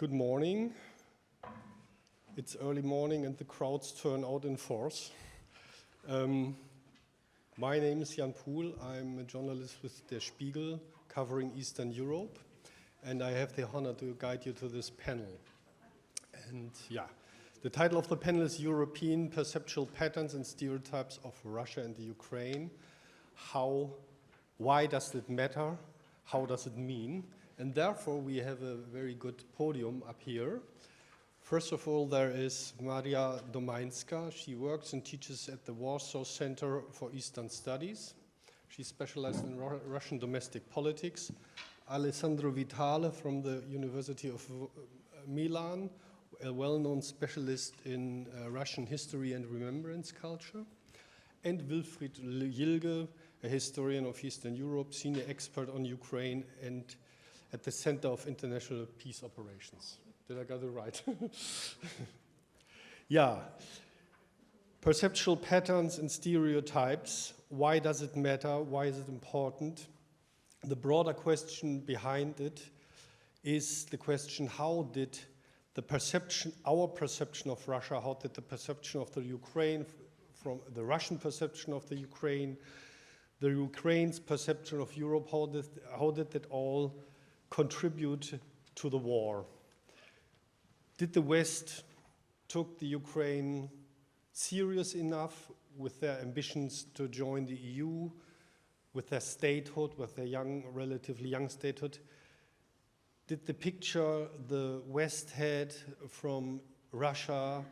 Good morning. It's early morning and the crowds turn out in force. My name is Puhl. I'm a journalist with Der Spiegel covering Eastern Europe, and I have the honor to guide you to this panel. And yeah, the title of the panel is European Perceptual Patterns and Stereotypes of Russia and the Ukraine. Why does it matter? How does it mean? And therefore, we have a very good podium up here. First of all, there is Maria Domańska. She works and teaches at the Warsaw Center for Eastern Studies. She specialized in Russian domestic politics. Alessandro Vitale from the University of Milan, a well-known specialist in Russian history and remembrance culture. And Wilfried Jilge, a historian of Eastern Europe, senior expert on Ukraine and at the Center of International Peace Operations. Did I get it right? Yeah. Perceptual patterns and stereotypes. Why does it matter? Why is it important? The broader question behind it is the question, how did the perception, our perception of Russia, how did the perception of the Ukraine, from the Russian perception of the Ukraine's perception of Europe, how did it all contribute to the war? Did the West took the Ukraine serious enough with their ambitions to join the EU, with their statehood, with their relatively young statehood? Did the picture the West had from Russia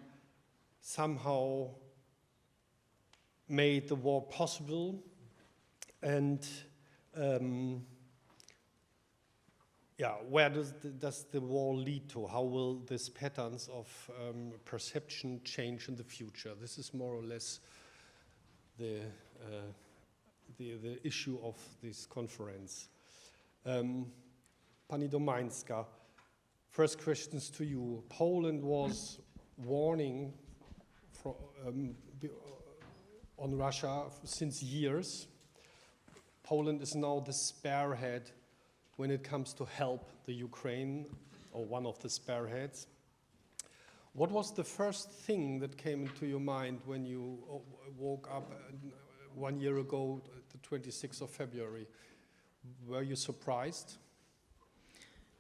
somehow made the war possible? And where does the war lead to? How will these patterns of perception change in the future? This is more or less the issue of this conference. Pani Domańska, first questions to you. Poland was warning on Russia since years. Poland is now the spearhead when it comes to help the Ukraine, or one of the spearheads. What was the first thing that came into your mind when you woke up 1 year ago, the 26th of February? Were you surprised?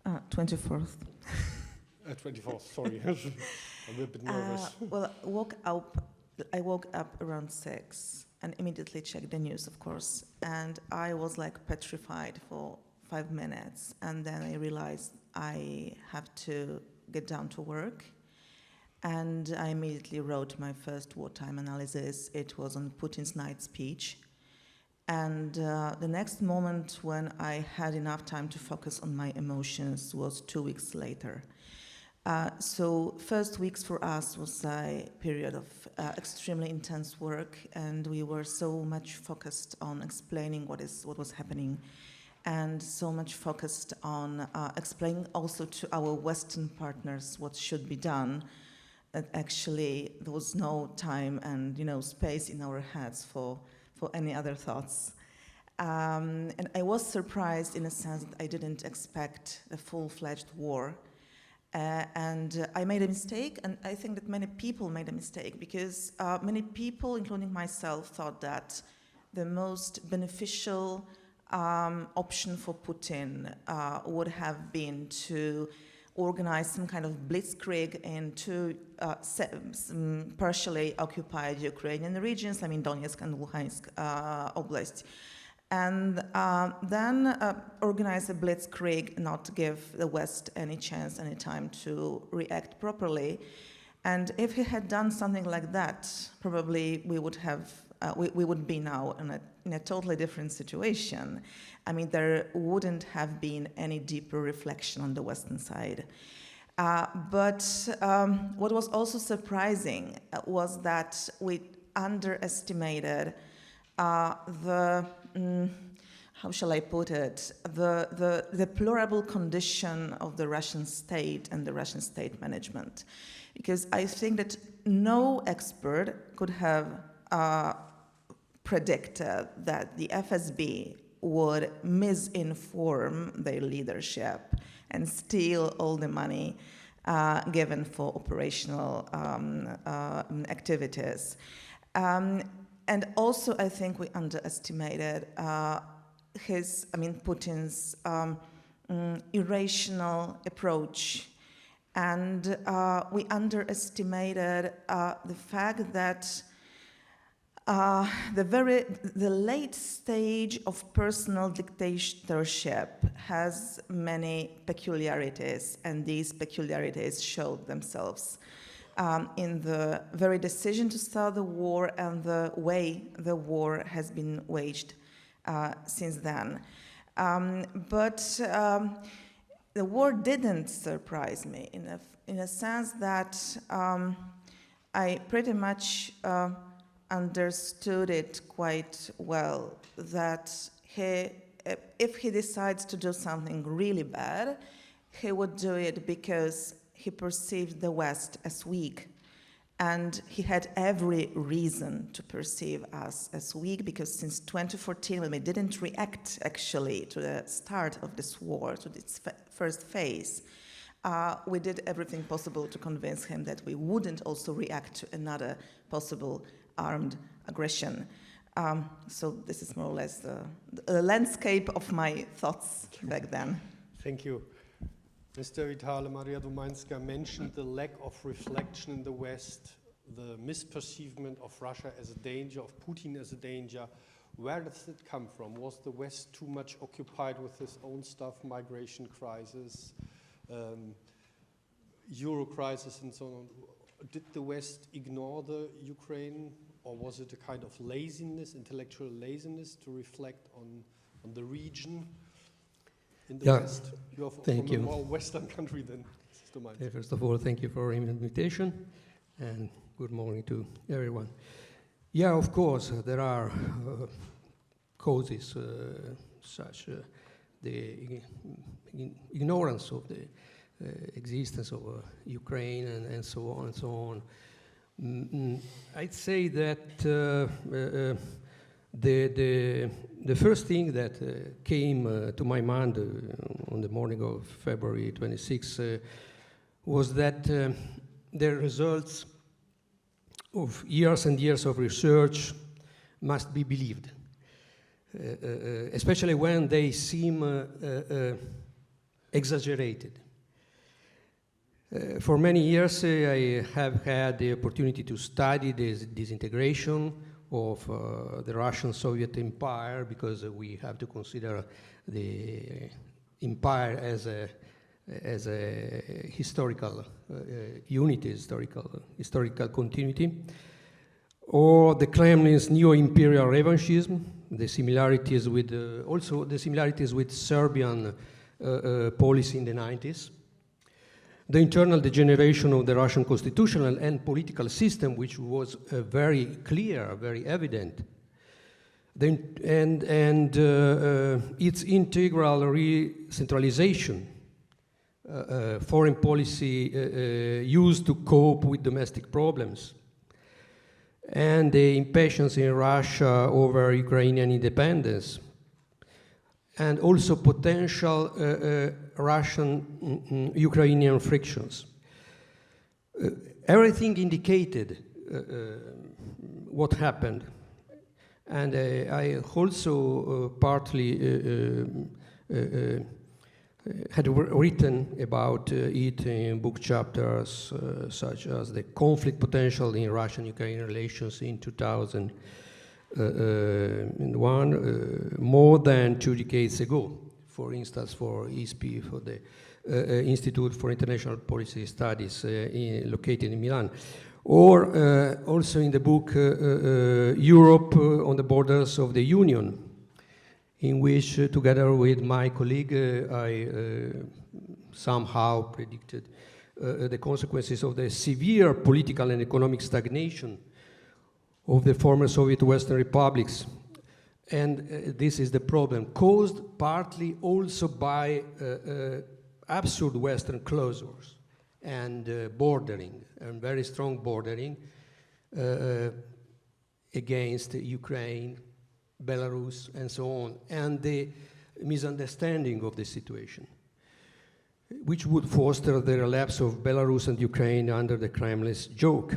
24th. 24th, sorry. I'm a bit nervous. Well, I woke up around 6 and immediately checked the news, of course. And I was like petrified for 5 minutes, and then I realized I have to get down to work, and I immediately wrote my first wartime analysis. It was on Putin's night speech, and the next moment when I had enough time to focus on my emotions was 2 weeks later. So first weeks for us was a period of extremely intense work, and we were so much focused on explaining what was happening, and so much focused on explaining also to our Western partners what should be done, that actually there was no time and space in our heads for any other thoughts. And I was surprised in a sense that I didn't expect a full-fledged war. And I made a mistake, and I think that many people made a mistake, because many people, including myself, thought that the most beneficial option for Putin would have been to organize some kind of blitzkrieg into partially occupied Ukrainian regions, Donetsk and Luhansk Oblast, and then organize a blitzkrieg, not give the West any chance, any time to react properly. And if he had done something like that, probably we would have we would be now in a totally different situation. There wouldn't have been any deeper reflection on the Western side. But what was also surprising was that we underestimated how shall I put it, the deplorable condition of the Russian state and the Russian state management. Because I think that no expert could have predicted that the FSB would misinform their leadership and steal all the money given for operational activities. And also, I think we underestimated Putin's irrational approach. And we underestimated the fact that the late stage of personal dictatorship has many peculiarities, and these peculiarities showed themselves in the very decision to start the war and the way the war has been waged since then. But the war didn't surprise me in a sense that I pretty much understood it quite well, that if he decides to do something really bad, he would do it because he perceived the West as weak. And he had every reason to perceive us as weak, because since 2014, when we didn't react actually to the start of this war, to its first phase, we did everything possible to convince him that we wouldn't also react to another possible armed aggression. So this is more or less the landscape of my thoughts back then. Thank you. Mr. Vitale, Maria Domańska mentioned the lack of reflection in the West, the misperceivement of Russia as a danger, of Putin as a danger. Where does it come from? Was the West too much occupied with his own stuff, migration crisis, Euro crisis, and so on? Did the West ignore the Ukraine, or was it a kind of laziness, intellectual laziness, to reflect on the region? In the West. You are from a more Western country than Domańska. First of all, thank you for the invitation, and good morning to everyone. Yeah, of course, there are causes such the ignorance of the existence of Ukraine and so on and so on. I'd say that the first thing that came to my mind on the morning of February 26 was that the results of years and years of research must be believed, especially when they seem exaggerated. For many years, I have had the opportunity to study this disintegration of the Russian-Soviet Empire, because we have to consider the empire as a historical unity, historical continuity, or the Kremlin's neo-imperial revanchism, the similarities with also the similarities with Serbian policy in the 90s. The internal degeneration of the Russian constitutional and political system, which was very clear, very evident, and its integral re-centralization, foreign policy used to cope with domestic problems, and the impatience in Russia over Ukrainian independence, and also potential Russian-Ukrainian frictions. Everything indicated what happened. And I also partly had written about it in book chapters such as the conflict potential in Russian-Ukrainian relations in 2001, more than 2 decades ago. For instance, for ISPI, for the Institute for International Policy Studies located in Milan. Or also in the book Europe on the Borders of the Union, in which together with my colleague I somehow predicted the consequences of the severe political and economic stagnation of the former Soviet Western republics. And this is the problem, caused partly also by absurd Western closures and bordering, and very strong bordering against Ukraine, Belarus, and so on, and the misunderstanding of the situation. which would foster the relapse of Belarus and Ukraine under the Kremlin's yoke,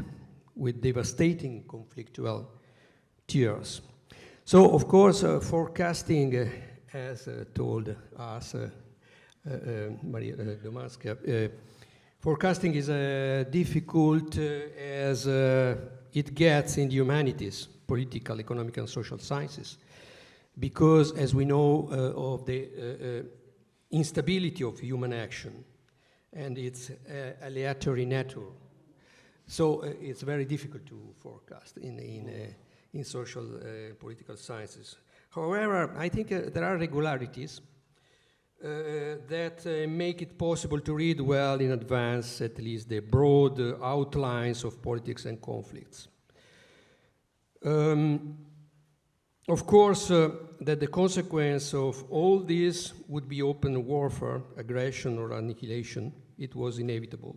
with devastating conflictual tears. So, of course, forecasting, as told us Domańska, forecasting is difficult as it gets in the humanities, political, economic, and social sciences, because, as we know, of the instability of human action and its aleatory nature. So it's very difficult to forecast in social political sciences. However, I think there are regularities that make it possible to read well in advance, at least the broad outlines of politics and conflicts. Of course, that the consequence of all this would be open warfare, aggression, or annihilation. It was inevitable.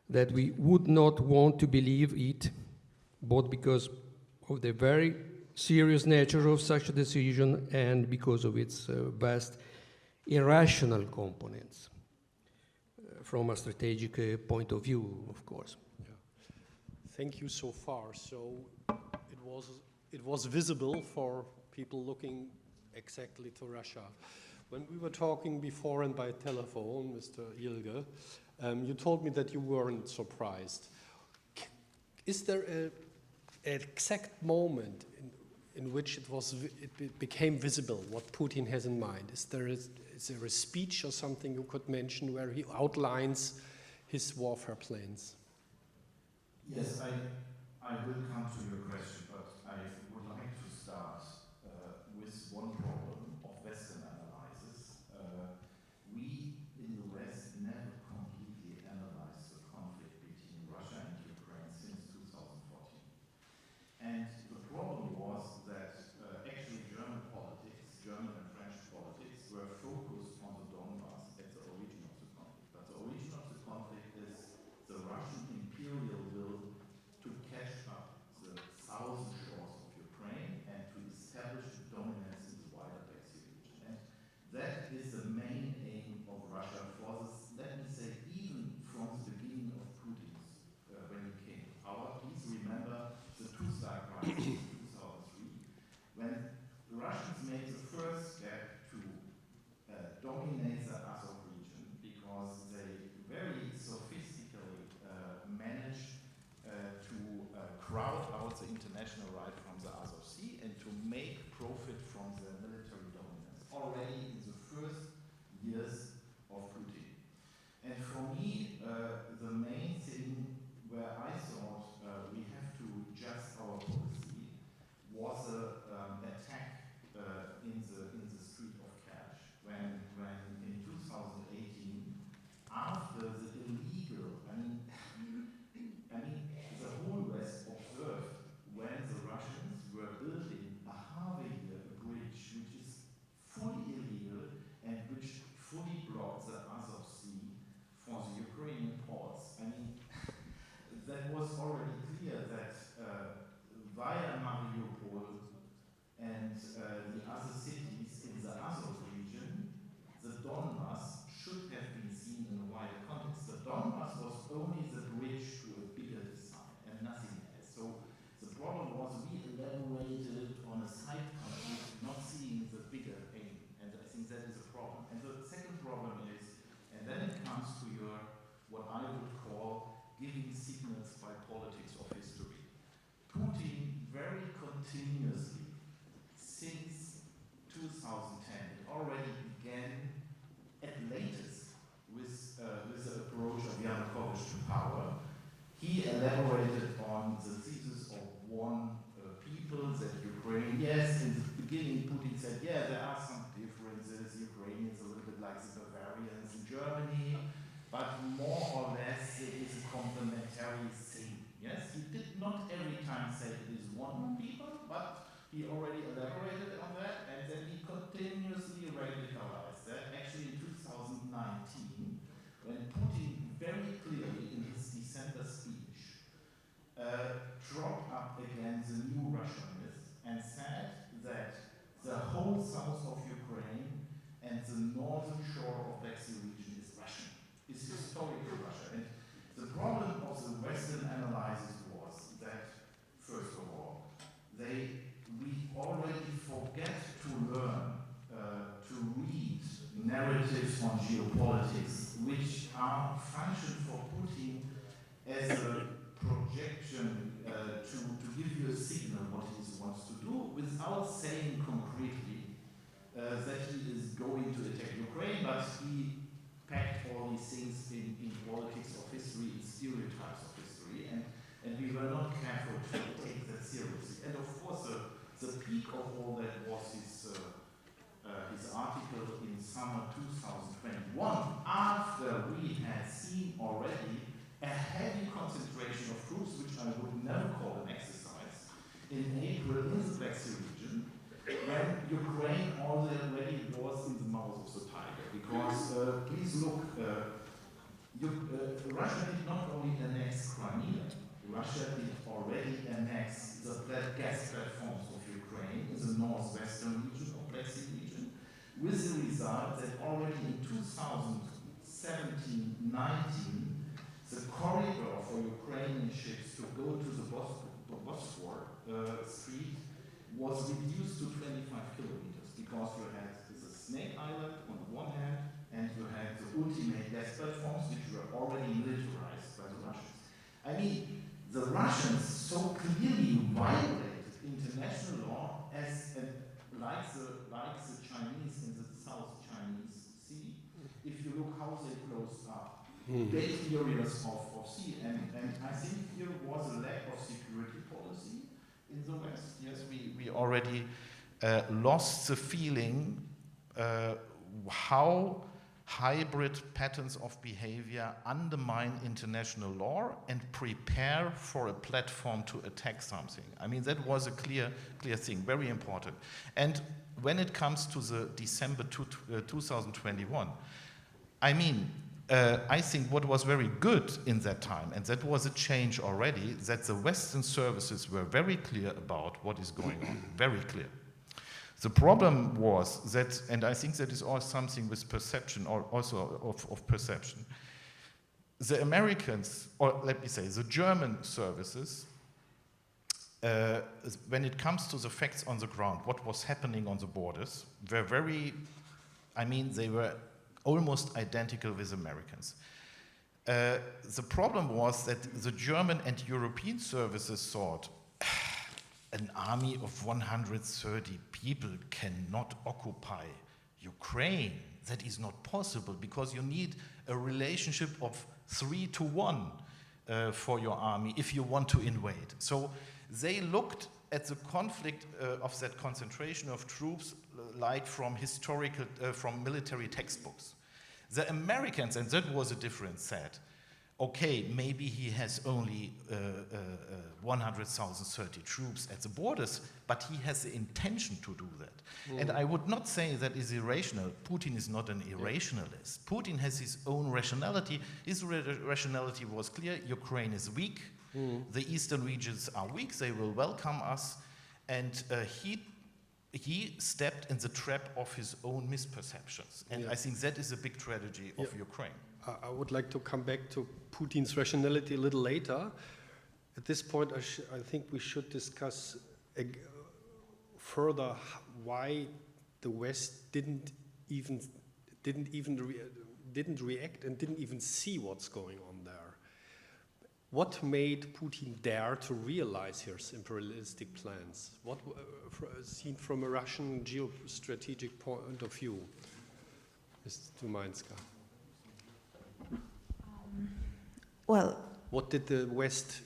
That we would not want to believe it, both because of the very serious nature of such a decision and because of its vast irrational components from a strategic point of view, of course. Yeah. Thank you so far. So it was visible for people looking exactly to Russia. When we were talking before and by telephone, Mr. Jilge, you told me that you weren't surprised. Is there an exact moment in which it became visible what Putin has in mind? Is there a speech or something you could mention where he outlines his warfare plans? Yes, I will come to your question, but I would like to start with one problem of Western analysis. We in the West never completely analyzed the conflict between Russia and Ukraine since 2014. And the problem was that actually German politics, German and French politics, were focused on the Donbass as the origin of the conflict. But the origin of the conflict is the Russian imperial will to catch up the southern shores of Ukraine and to establish dominance in the wider Black Sea region. And that is the main aim of Russia for this, let me say, even from the beginning of Putin's, when he came to power. Please remember the Tuzla crisis in 2003, when the Russians made the first step to dominate the Azov region because they very sophistically managed to crowd out the international right from the Azov Sea and to make profit from the military dominance already in the first years of Putin. And for me, the main thing where I thought we have to adjust our policy was an attack in the street of Kerch when in 2018, after the illegal, I mean, the whole West observed when the Russians were building a bridge, which is fully illegal and which fully blocked the Azov Sea for the Ukrainian ports. I mean, that was already clear that via Mariupol and the other cities in the Azov region, the Donbass should have been seen in a wider context. The Donbass was only the bridge to a bigger design and nothing else. So the problem was we elaborated on a side conflict, not seeing the bigger aim. And I think that is a problem. And the second problem is, and then it comes to your, what I would call giving signals by politics of history. Putin very continuously, since 2010, it already began at latest with the approach of Yanukovych to power. He elaborated on the thesis of one people, that Ukraine, yes, in the beginning Putin said, yeah, there are some differences, Ukraine is a little bit like the Bavarians in Germany, but more or less it is a complementary thing. Yes, he did not every time say it is one people, but he already elaborated on that, and then he continuously radicalized that. Actually, in 2019, when Putin very clearly in his December speech dropped up against the new Russian myth and said that the whole south of Ukraine and the northern shore of Black Sea region is Russian. narratives on geopolitics, which are function for Putin as a projection to give you a signal what he wants to do, without saying concretely that he is going to attack Ukraine, but he packed all these things in politics of history, in stereotypes of history, and we were not careful to take that seriously. And of course, the peak of all that was his article in summer 2021, after we had seen already a heavy concentration of troops, which I would never call an exercise, in April in the Black Sea region, when Ukraine already was in the mouth of the tiger. Because, please look, Russia did not only annex Crimea, Russia did already annex the gas platforms of Ukraine in the northwestern region of Black Sea region, with the result that already in 2017-19, the corridor for Ukrainian ships to go to the Bosphor Strait was reduced to 25 kilometers because you had the Snake Island on the one hand, and you had the ultimate gas platforms which were already militarized by the Russians. I mean, the Russians so clearly violated international law as like the Chinese in the South Chinese Sea. If you look how they closed up big areas of sea, and I think here was a lack of security policy in the West. Yes, we already lost the feeling how hybrid patterns of behavior undermine international law and prepare for a platform to attack something. I mean, that was a clear thing, very important. And when it comes to the December 2021, I mean, I think what was very good in that time, and that was a change already, that the Western services were very clear about what is going on, very clear. The problem was that, and I think that is also something with perception, or also of perception, the Americans, or let me say, the German services, when it comes to the facts on the ground, what was happening on the borders, were very, I mean, they were almost identical with Americans. The problem was that the German and European services thought, an army of 130 people cannot occupy Ukraine. That is not possible because you need a relationship of 3 to 1 for your army if you want to invade. So they looked at the conflict of that concentration of troops like from historical, from military textbooks. The Americans, and that was a different set, okay, maybe he has only 130 troops at the borders, but he has the intention to do that. And I would not say that is irrational. Putin is not an irrationalist. Putin has his own rationality. His rationality was clear. Ukraine is weak. The eastern regions are weak. They will welcome us. And he stepped in the trap of his own misperceptions. And I think that is a big tragedy of Ukraine. I would like to come back to Putin's rationality a little later. At this point, I think we should discuss further why the West didn't react and didn't even see what's going on there. What made Putin dare to realize his imperialistic plans? What, seen from a Russian geostrategic point of view, Ms. Domańska? Well, what did the West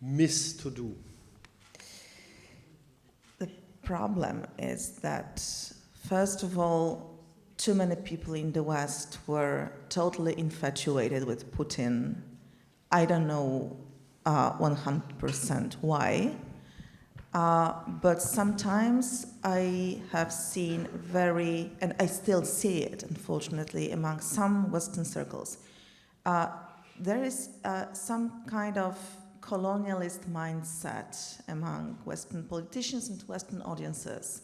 miss to do? the problem is that, first of all, too many people in the West were totally infatuated with Putin. I don't know 100% why, but sometimes I have seen and I still see it, unfortunately, among some Western circles. There is some kind of colonialist mindset among Western politicians and Western audiences,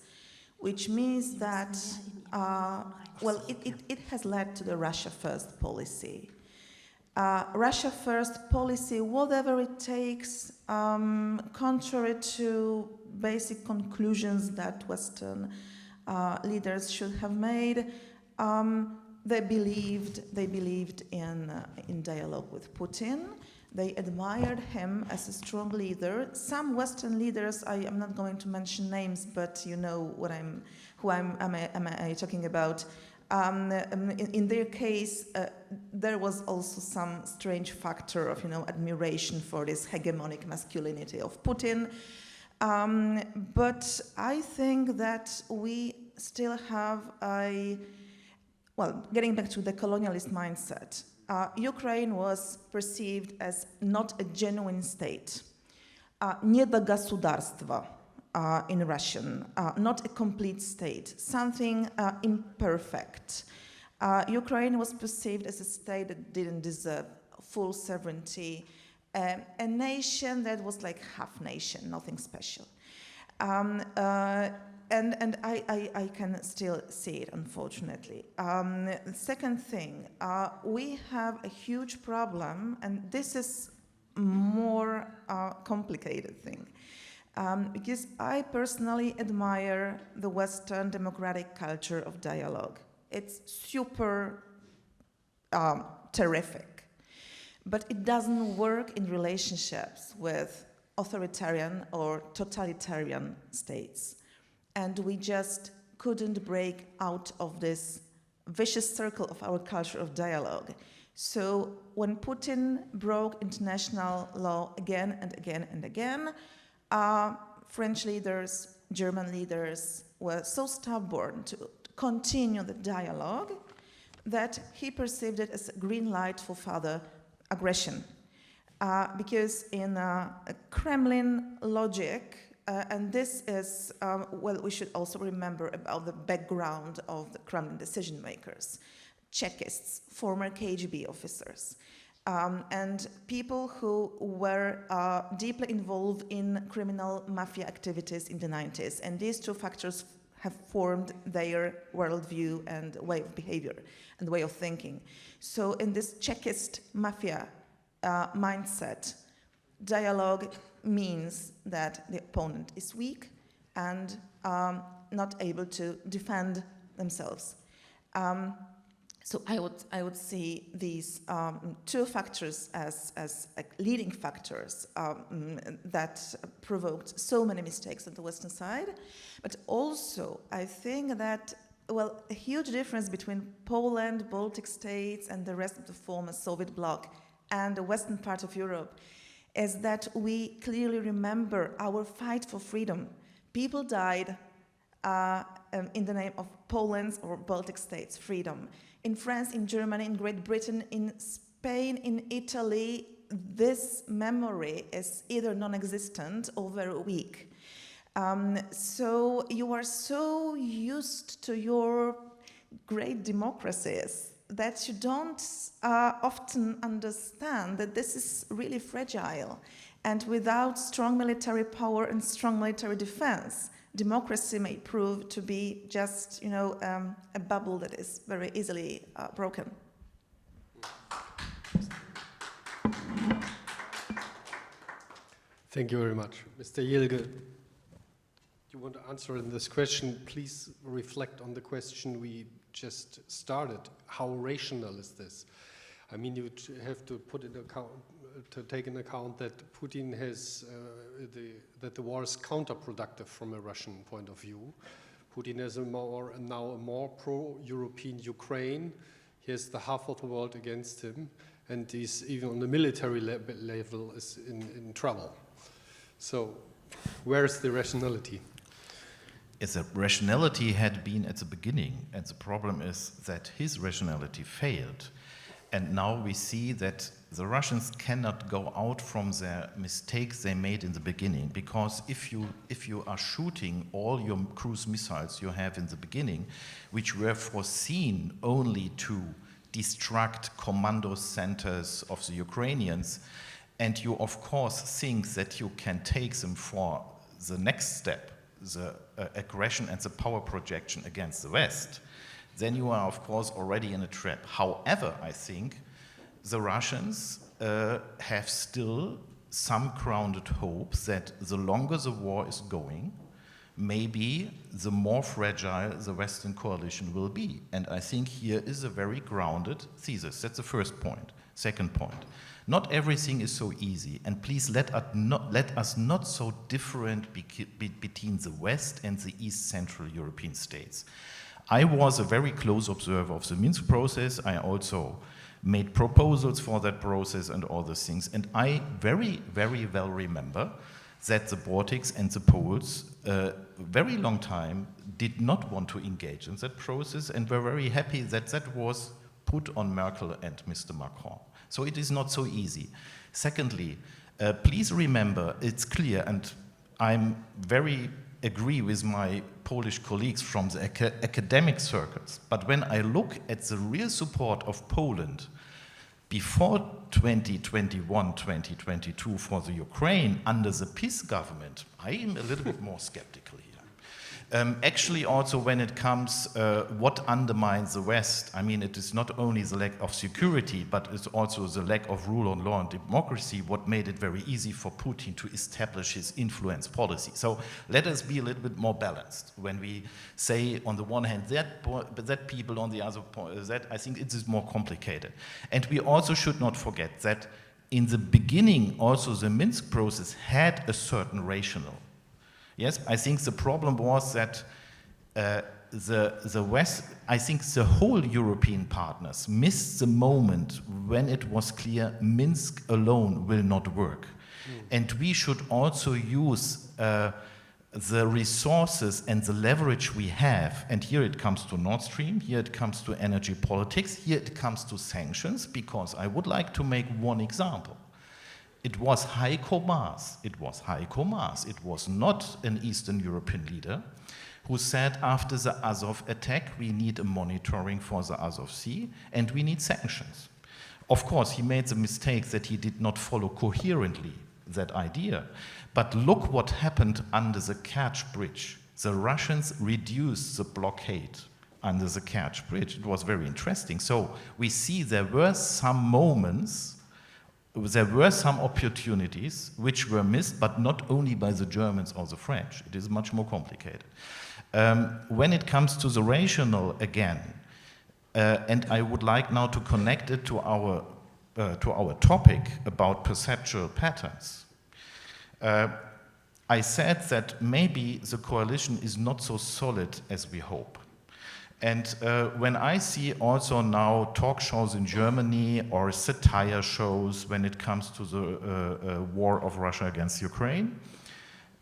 which means that, it has led to the Russia First policy. Russia First policy, whatever it takes, contrary to basic conclusions that Western leaders should have made, They believed in dialogue with Putin. They admired him as a strong leader. Some Western leaders, I am not going to mention names, but you know who am I talking about. In their case, there was also some strange factor of admiration for this hegemonic masculinity of Putin. But I think that we still have getting back to the colonialist mindset, Ukraine was perceived as not a genuine state, nie do государства in Russian, not a complete state, something imperfect. Ukraine was perceived as a state that didn't deserve full sovereignty, a nation that was like half nation, nothing special. And I can still see it, unfortunately. The second thing, we have a huge problem, and this is more complicated thing, because I personally admire the Western democratic culture of dialogue. It's super terrific, but it doesn't work in relationships with authoritarian or totalitarian states. And we just couldn't break out of this vicious circle of our culture of dialogue. So when Putin broke international law again and again and again, French leaders, German leaders were so stubborn to continue the dialogue that he perceived it as a green light for further aggression. Because in Kremlin logic, and this is, we should also remember about the background of the Kremlin decision makers, Chekists, former KGB officers, and people who were deeply involved in criminal mafia activities in the 90s. And these two factors have formed their worldview and way of behavior and way of thinking. So in this Chekist mafia mindset, dialogue means that the opponent is weak and not able to defend themselves. So I would see these two factors as leading factors that provoked so many mistakes on the Western side. But also, I think that, well, a huge difference between Poland, Baltic states, and the rest of the former Soviet bloc and the western part of Europe is that we clearly remember our fight for freedom. People died in the name of Poland's or Baltic states' freedom. In France, in Germany, in Great Britain, in Spain, in Italy, this memory is either non-existent or very weak. So you are so used to your great democracies that you don't often understand that this is really fragile. And without strong military power and strong military defense, democracy may prove to be just, a bubble that is very easily broken. Thank you very much. Mr. Jilge, you want to answer in this question? Please reflect on the question we just started. How rational is this? I mean, you have to put in account, to take into account that Putin has, that the war is counterproductive from a Russian point of view. Putin is now a more pro-European Ukraine. He has the half of the world against him, and he's even on the military level is in trouble. So, where is the rationality? Yes, the rationality had been at the beginning, and the problem is that his rationality failed. And now we see that the Russians cannot go out from their mistakes they made in the beginning, because if you are shooting all your cruise missiles you have in the beginning, which were foreseen only to destruct commando centers of the Ukrainians, and you of course think that you can take them for the next step, the aggression and the power projection against the West, then you are of course already in a trap. However, I think the Russians have still some grounded hope that the longer the war is going, maybe the more fragile the Western coalition will be. And I think here is a very grounded thesis. That's the first point. Second point, not everything is so easy, and please let us not so different between the West and the East Central European states. I was a very close observer of the Minsk process. I also made proposals for that process and all those things, and I very, very well remember that the Baltics and the Poles very long time did not want to engage in that process and were very happy that that was put on Merkel and Mr. Macron. So it is not so easy. Secondly, please remember, it's clear, and I'm very agree with my Polish colleagues from the academic circles, but when I look at the real support of Poland before 2021, 2022 for the Ukraine under the PiS government, I am a little bit more skeptical here. Actually, also when it comes what undermines the West, I mean, it is not only the lack of security, but it's also the lack of rule of law and democracy what made it very easy for Putin to establish his influence policy. So let us be a little bit more balanced when we say on the one hand that people, on the other point that, I think it is more complicated. And we also should not forget that in the beginning also the Minsk process had a certain rationale. Yes, I think the problem was that the West, I think the whole European partners missed the moment when it was clear Minsk alone will not work. And we should also use the resources and the leverage we have, and here it comes to Nord Stream, here it comes to energy politics, here it comes to sanctions, because I would like to make one example. It was Heiko Maas, it was not an Eastern European leader who said after the Azov attack, we need a monitoring for the Azov Sea and we need sanctions. Of course, he made the mistake that he did not follow coherently that idea. But look what happened under the Kerch Bridge. The Russians reduced the blockade under the Kerch Bridge. It was very interesting. So we see there were some moments, there were some opportunities which were missed, but not only by the Germans or the French. It is much more complicated. When it comes to the rationale again, and I would like now to connect it to our topic about perceptual patterns. I said that maybe the coalition is not so solid as we hope. And when I see also now talk shows in Germany or satire shows when it comes to the war of Russia against Ukraine,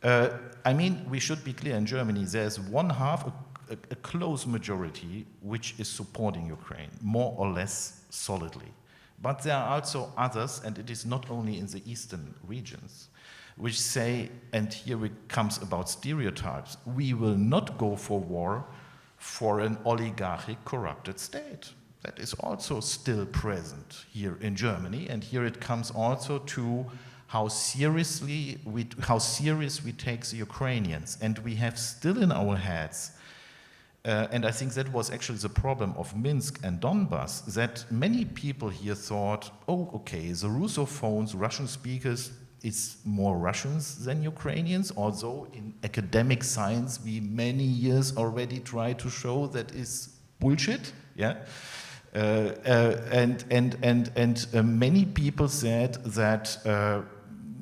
I mean, we should be clear in Germany, there's one half, a close majority, which is supporting Ukraine, more or less solidly. But there are also others, and it is not only in the eastern regions, which say, and here it comes about stereotypes, we will not go for war for an oligarchic corrupted state. That is also still present here in Germany, and here it comes also to how serious we take the Ukrainians, and we have still in our heads, and I think that was actually the problem of Minsk and Donbass, that many people here thought, oh, okay, the Russophones, Russian speakers, is more Russians than Ukrainians, although in academic science we many years already try to show that is bullshit, yeah. Many people said that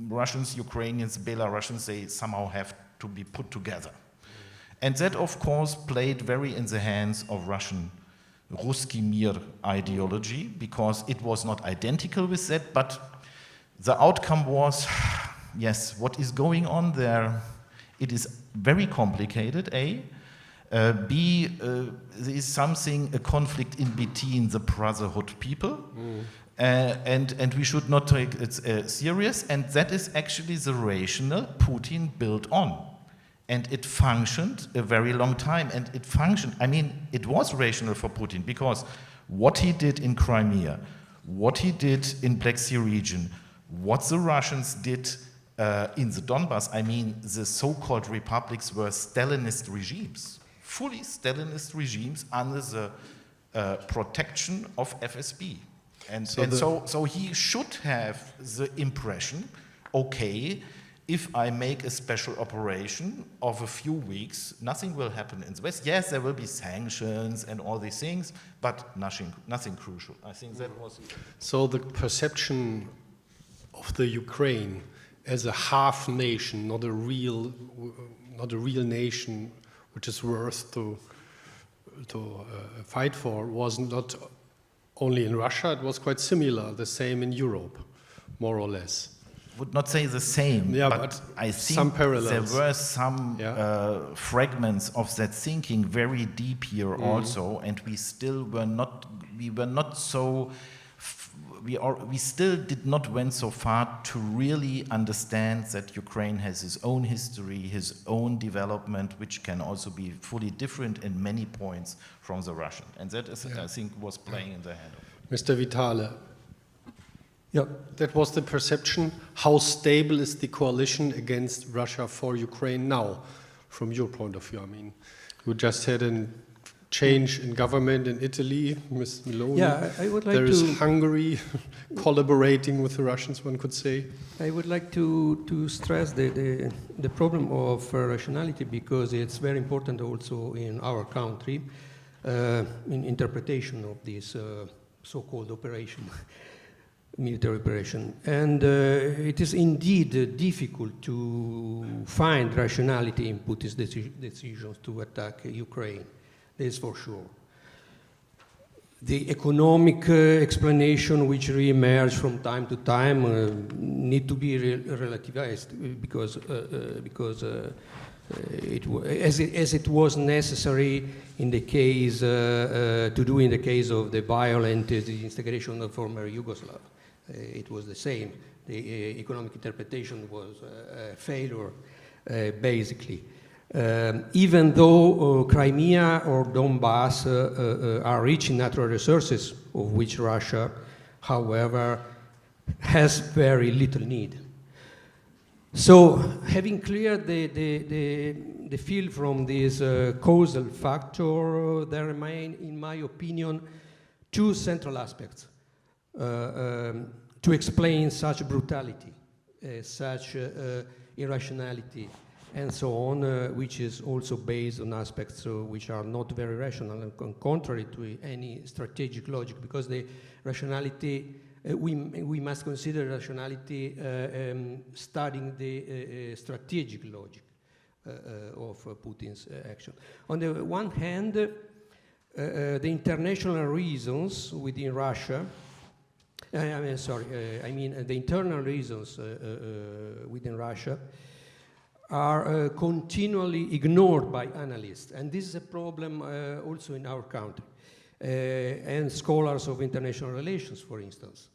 Russians, Ukrainians, Belarusians, they somehow have to be put together. And that, of course, played very in the hands of Russian Ruski Mir ideology, because it was not identical with that, but the outcome was, yes, what is going on there? It is very complicated, A. B, there is something, a conflict in between the brotherhood people, and we should not take it serious, and that is actually the rationale Putin built on. And it functioned a very long time, and it functioned, I mean, it was rational for Putin, because what he did in Crimea, what he did in Black Sea region, what the Russians did in the Donbass, I mean, the so-called republics were Stalinist regimes, fully Stalinist regimes under the protection of FSB. And so he should have the impression, okay, if I make a special operation of a few weeks, nothing will happen in the West. Yes, there will be sanctions and all these things, but nothing crucial. I think that was... So the perception of the Ukraine as a half nation, not a real nation which is worth to fight for, was not only in Russia, it was quite similar, the same in Europe, more or less. Would not say the same, yeah, but I think some parallels. there were some fragments of that thinking very deep here also, and we still were not so, we still did not went so far to really understand that Ukraine has its own history, his own development, which can also be fully different in many points from the Russian, and that is, I think, was playing in the hand of Mr. Vitale. Yeah. That was the perception. How stable is the coalition against Russia for Ukraine now, from your point of view? I mean, you just had a change in government in Italy, Ms. Meloni. Yeah, I would like there is Hungary collaborating with the Russians, one could say. I would like to stress the problem of rationality, because it's very important also in our country in interpretation of this so-called operation. Military operation, and it is indeed difficult to find rationality in Putin's decisions to attack Ukraine. This is for sure. The economic explanation which re-emerge from time to time need to be relativized, because as it was necessary in the case to do in the case of the violent disintegration of former Yugoslavia. It was the same. The economic interpretation was a failure, basically. Even though Crimea or Donbass are rich in natural resources, of which Russia, however, has very little need. So, having cleared the field from this causal factor, there remain, in my opinion, two central aspects to explain such brutality, such irrationality, and so on, which is also based on aspects which are not very rational and contrary to any strategic logic, because the rationality, we must consider rationality studying the strategic logic of Putin's action. On the one hand, the international reasons within Russia, I mean the internal reasons within Russia are continually ignored by analysts, and this is a problem also in our country, and scholars of international relations, for instance.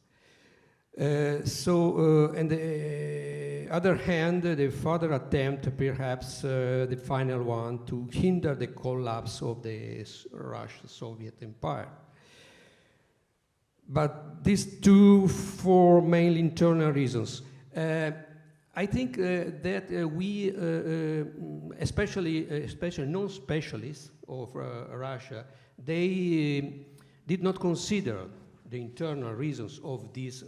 On the other hand, the further attempt, perhaps the final one, to hinder the collapse of the Russian Soviet Empire. But these four mainly internal reasons. I think that we, especially non-specialists of Russia, they did not consider the internal reasons of this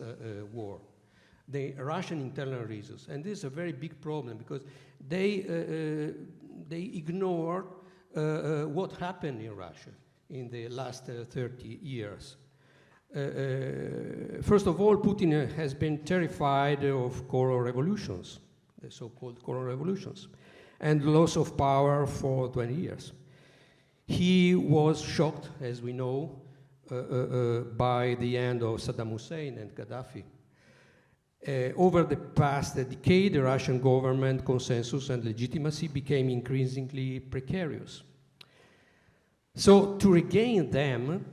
war, the Russian internal reasons. And this is a very big problem, because they ignore what happened in Russia in the last 30 years. First of all, Putin has been terrified of color revolutions, the so-called color revolutions, and loss of power for 20 years. He was shocked, as we know, by the end of Saddam Hussein and Gaddafi. Over the past decade, the Russian government consensus and legitimacy became increasingly precarious. So to regain them,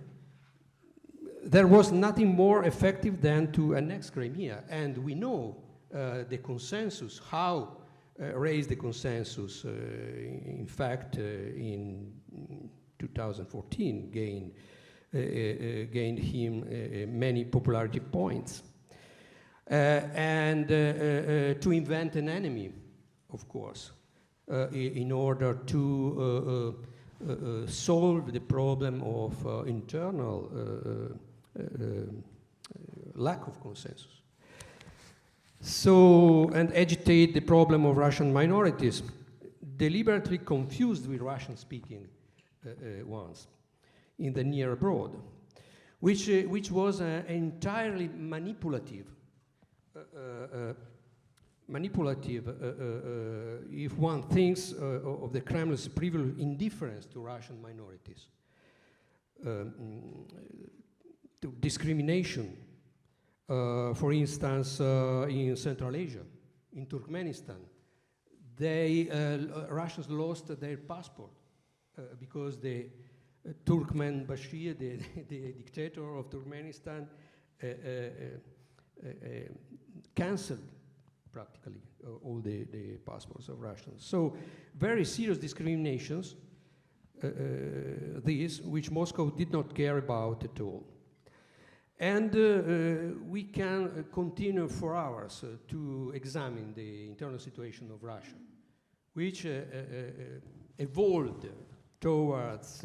there was nothing more effective than to annex Crimea, and we know the consensus, how raise the consensus, in fact, in 2014 gained him many popularity points. And to invent an enemy, of course, in order to solve the problem of internal lack of consensus. So, and agitate the problem of Russian minorities, deliberately confused with Russian-speaking ones in the near abroad, which was entirely manipulative. If one thinks of the Kremlin's previous indifference to Russian minorities, to discrimination, for instance, in Central Asia, in Turkmenistan, Russians lost their passport because the Turkmen Bashir, the dictator of Turkmenistan, cancelled practically all the passports of Russians. So very serious discriminations, these, which Moscow did not care about at all. And we can continue for hours to examine the internal situation of Russia, which evolved towards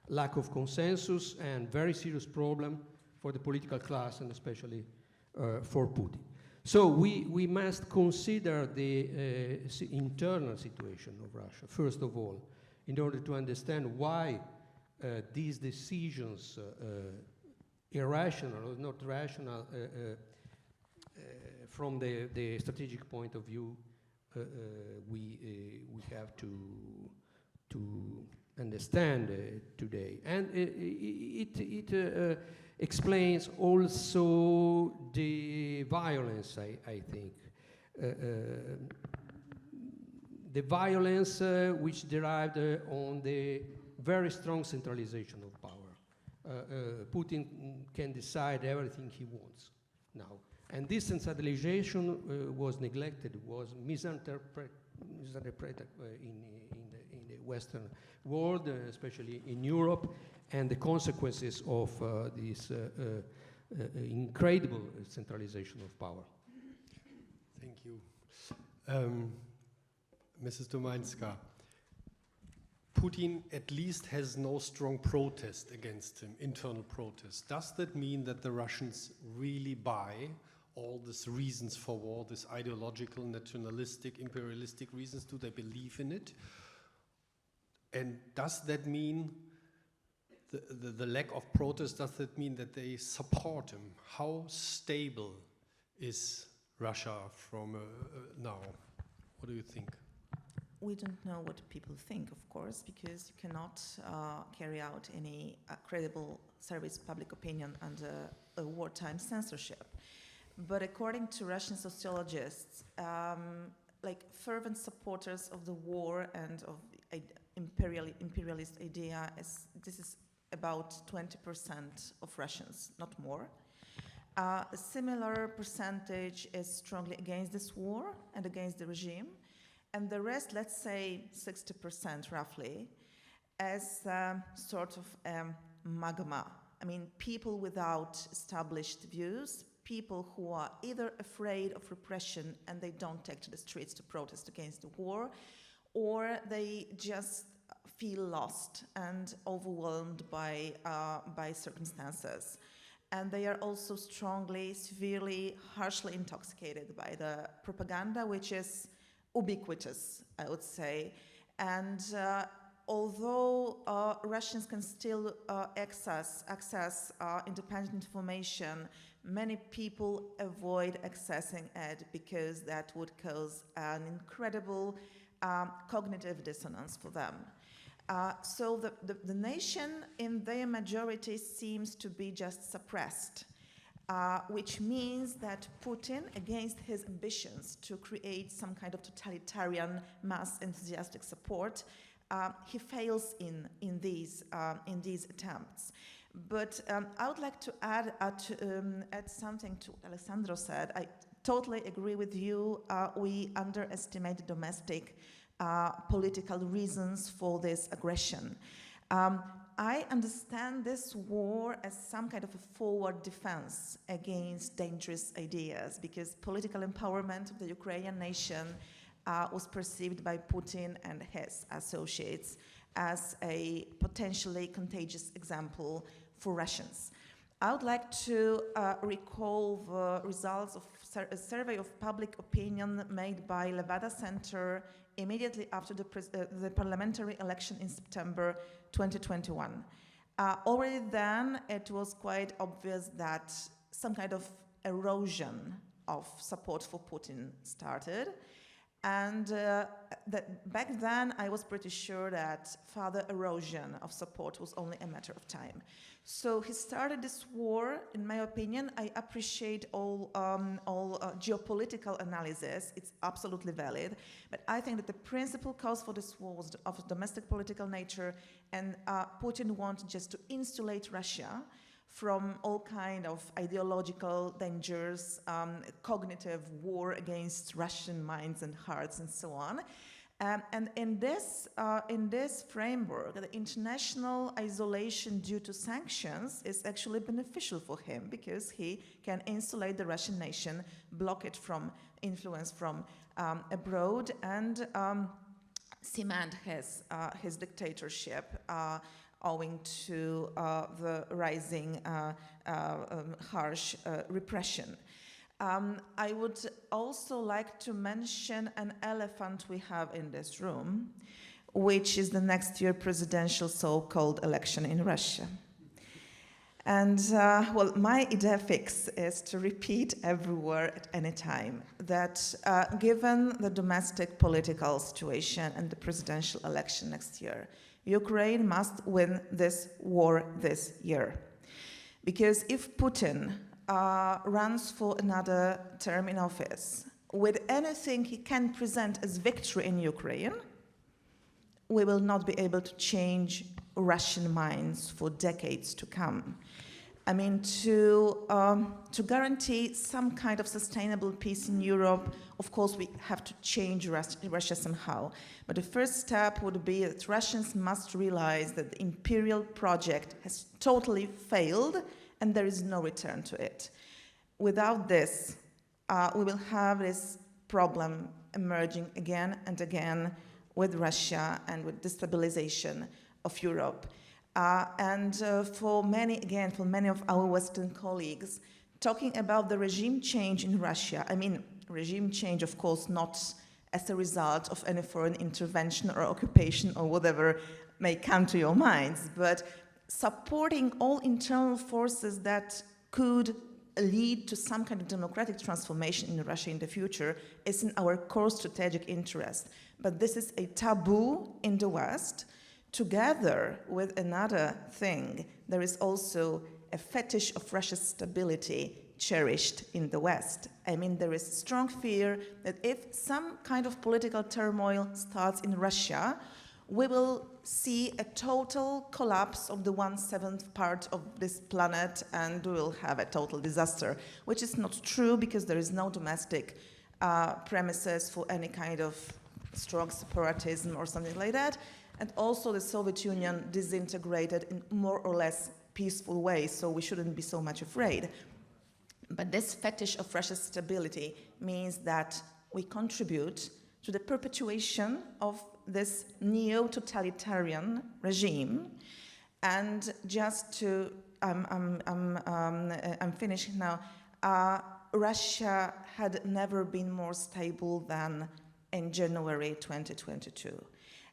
lack of consensus and very serious problem for the political class and especially for Putin. So we must consider the internal situation of Russia, first of all, in order to understand why these decisions, irrational or not rational, from the strategic point of view, we have to understand today. And it explains also the violence, I think. The violence which derived on the very strong centralization of power. Putin can decide everything he wants now. And this centralization was neglected, was misinterpreted in the Western world, especially in Europe, and the consequences of this incredible centralization of power. Thank you. Mrs. Domańska, Putin at least has no strong protest against him, internal protest. Does that mean that the Russians really buy all these reasons for war, these ideological, nationalistic, imperialistic reasons? Do they believe in it? And does that mean the lack of protest, does that mean that they support him? How stable is Russia from now? What do you think? We don't know what people think, of course, because you cannot carry out any credible service public opinion under a wartime censorship. But according to Russian sociologists, like fervent supporters of the war and of the imperialist idea, this is about 20% of Russians, not more. A similar percentage is strongly against this war and against the regime. And the rest, let's say 60% roughly, as sort of magma. I mean, people without established views, people who are either afraid of repression and they don't take to the streets to protest against the war, or they just feel lost and overwhelmed by circumstances. And they are also strongly, severely, harshly intoxicated by the propaganda, which is ubiquitous, I would say. And although Russians can still access independent information, many people avoid accessing it because that would cause an incredible cognitive dissonance for them. So the nation in their majority seems to be just suppressed, which means that Putin, against his ambitions to create some kind of totalitarian mass enthusiastic support, he fails in these attempts. But I would like to add something to Alessandro said. I totally agree with you. We underestimate the domestic political reasons for this aggression. I understand this war as some kind of a forward defense against dangerous ideas, because political empowerment of the Ukrainian nation was perceived by Putin and his associates as a potentially contagious example for Russians. I would like to recall the results of a survey of public opinion made by Levada Center immediately after the parliamentary election in September 2021. Already then, it was quite obvious that some kind of erosion of support for Putin started. And back then, I was pretty sure that further erosion of support was only a matter of time. So he started this war. In my opinion, I appreciate all geopolitical analysis. It's absolutely valid. But I think that the principal cause for this war was of domestic political nature, and Putin wanted just to insulate Russia from all kind of ideological dangers, cognitive war against Russian minds and hearts, and so on. And in this framework, the international isolation due to sanctions is actually beneficial for him, because he can insulate the Russian nation, block it from influence from abroad, and cement his dictatorship, owing to the rising harsh repression. I would also like to mention an elephant we have in this room, which is the next year presidential so-called election in Russia. And well, my idea fix is to repeat everywhere at any time that given the domestic political situation and the presidential election next year, Ukraine must win this war this year. Because if Putin runs for another term in office with anything he can present as victory in Ukraine, we will not be able to change Russian minds for decades to come. I mean, to guarantee some kind of sustainable peace in Europe, of course, we have to change Russia somehow. But the first step would be that Russians must realize that the imperial project has totally failed and there is no return to it. Without this, we will have this problem emerging again and again with Russia and with destabilization of Europe. For many of our Western colleagues, talking about the regime change in Russia, I mean, regime change, of course, not as a result of any foreign intervention or occupation or whatever may come to your minds, but supporting all internal forces that could lead to some kind of democratic transformation in Russia in the future is in our core strategic interest. But this is a taboo in the West. Together with another thing, there is also a fetish of Russia's stability cherished in the West. I mean, there is strong fear that if some kind of political turmoil starts in Russia, we will see a total collapse of the 1/7 part of this planet, and we will have a total disaster, which is not true, because there is no domestic premises for any kind of strong separatism or something like that. And also the Soviet Union disintegrated in more or less peaceful way, so we shouldn't be so much afraid. But this fetish of Russia's stability means that we contribute to the perpetuation of this neo-totalitarian regime. And just to, I'm finishing now, Russia had never been more stable than in January 2022.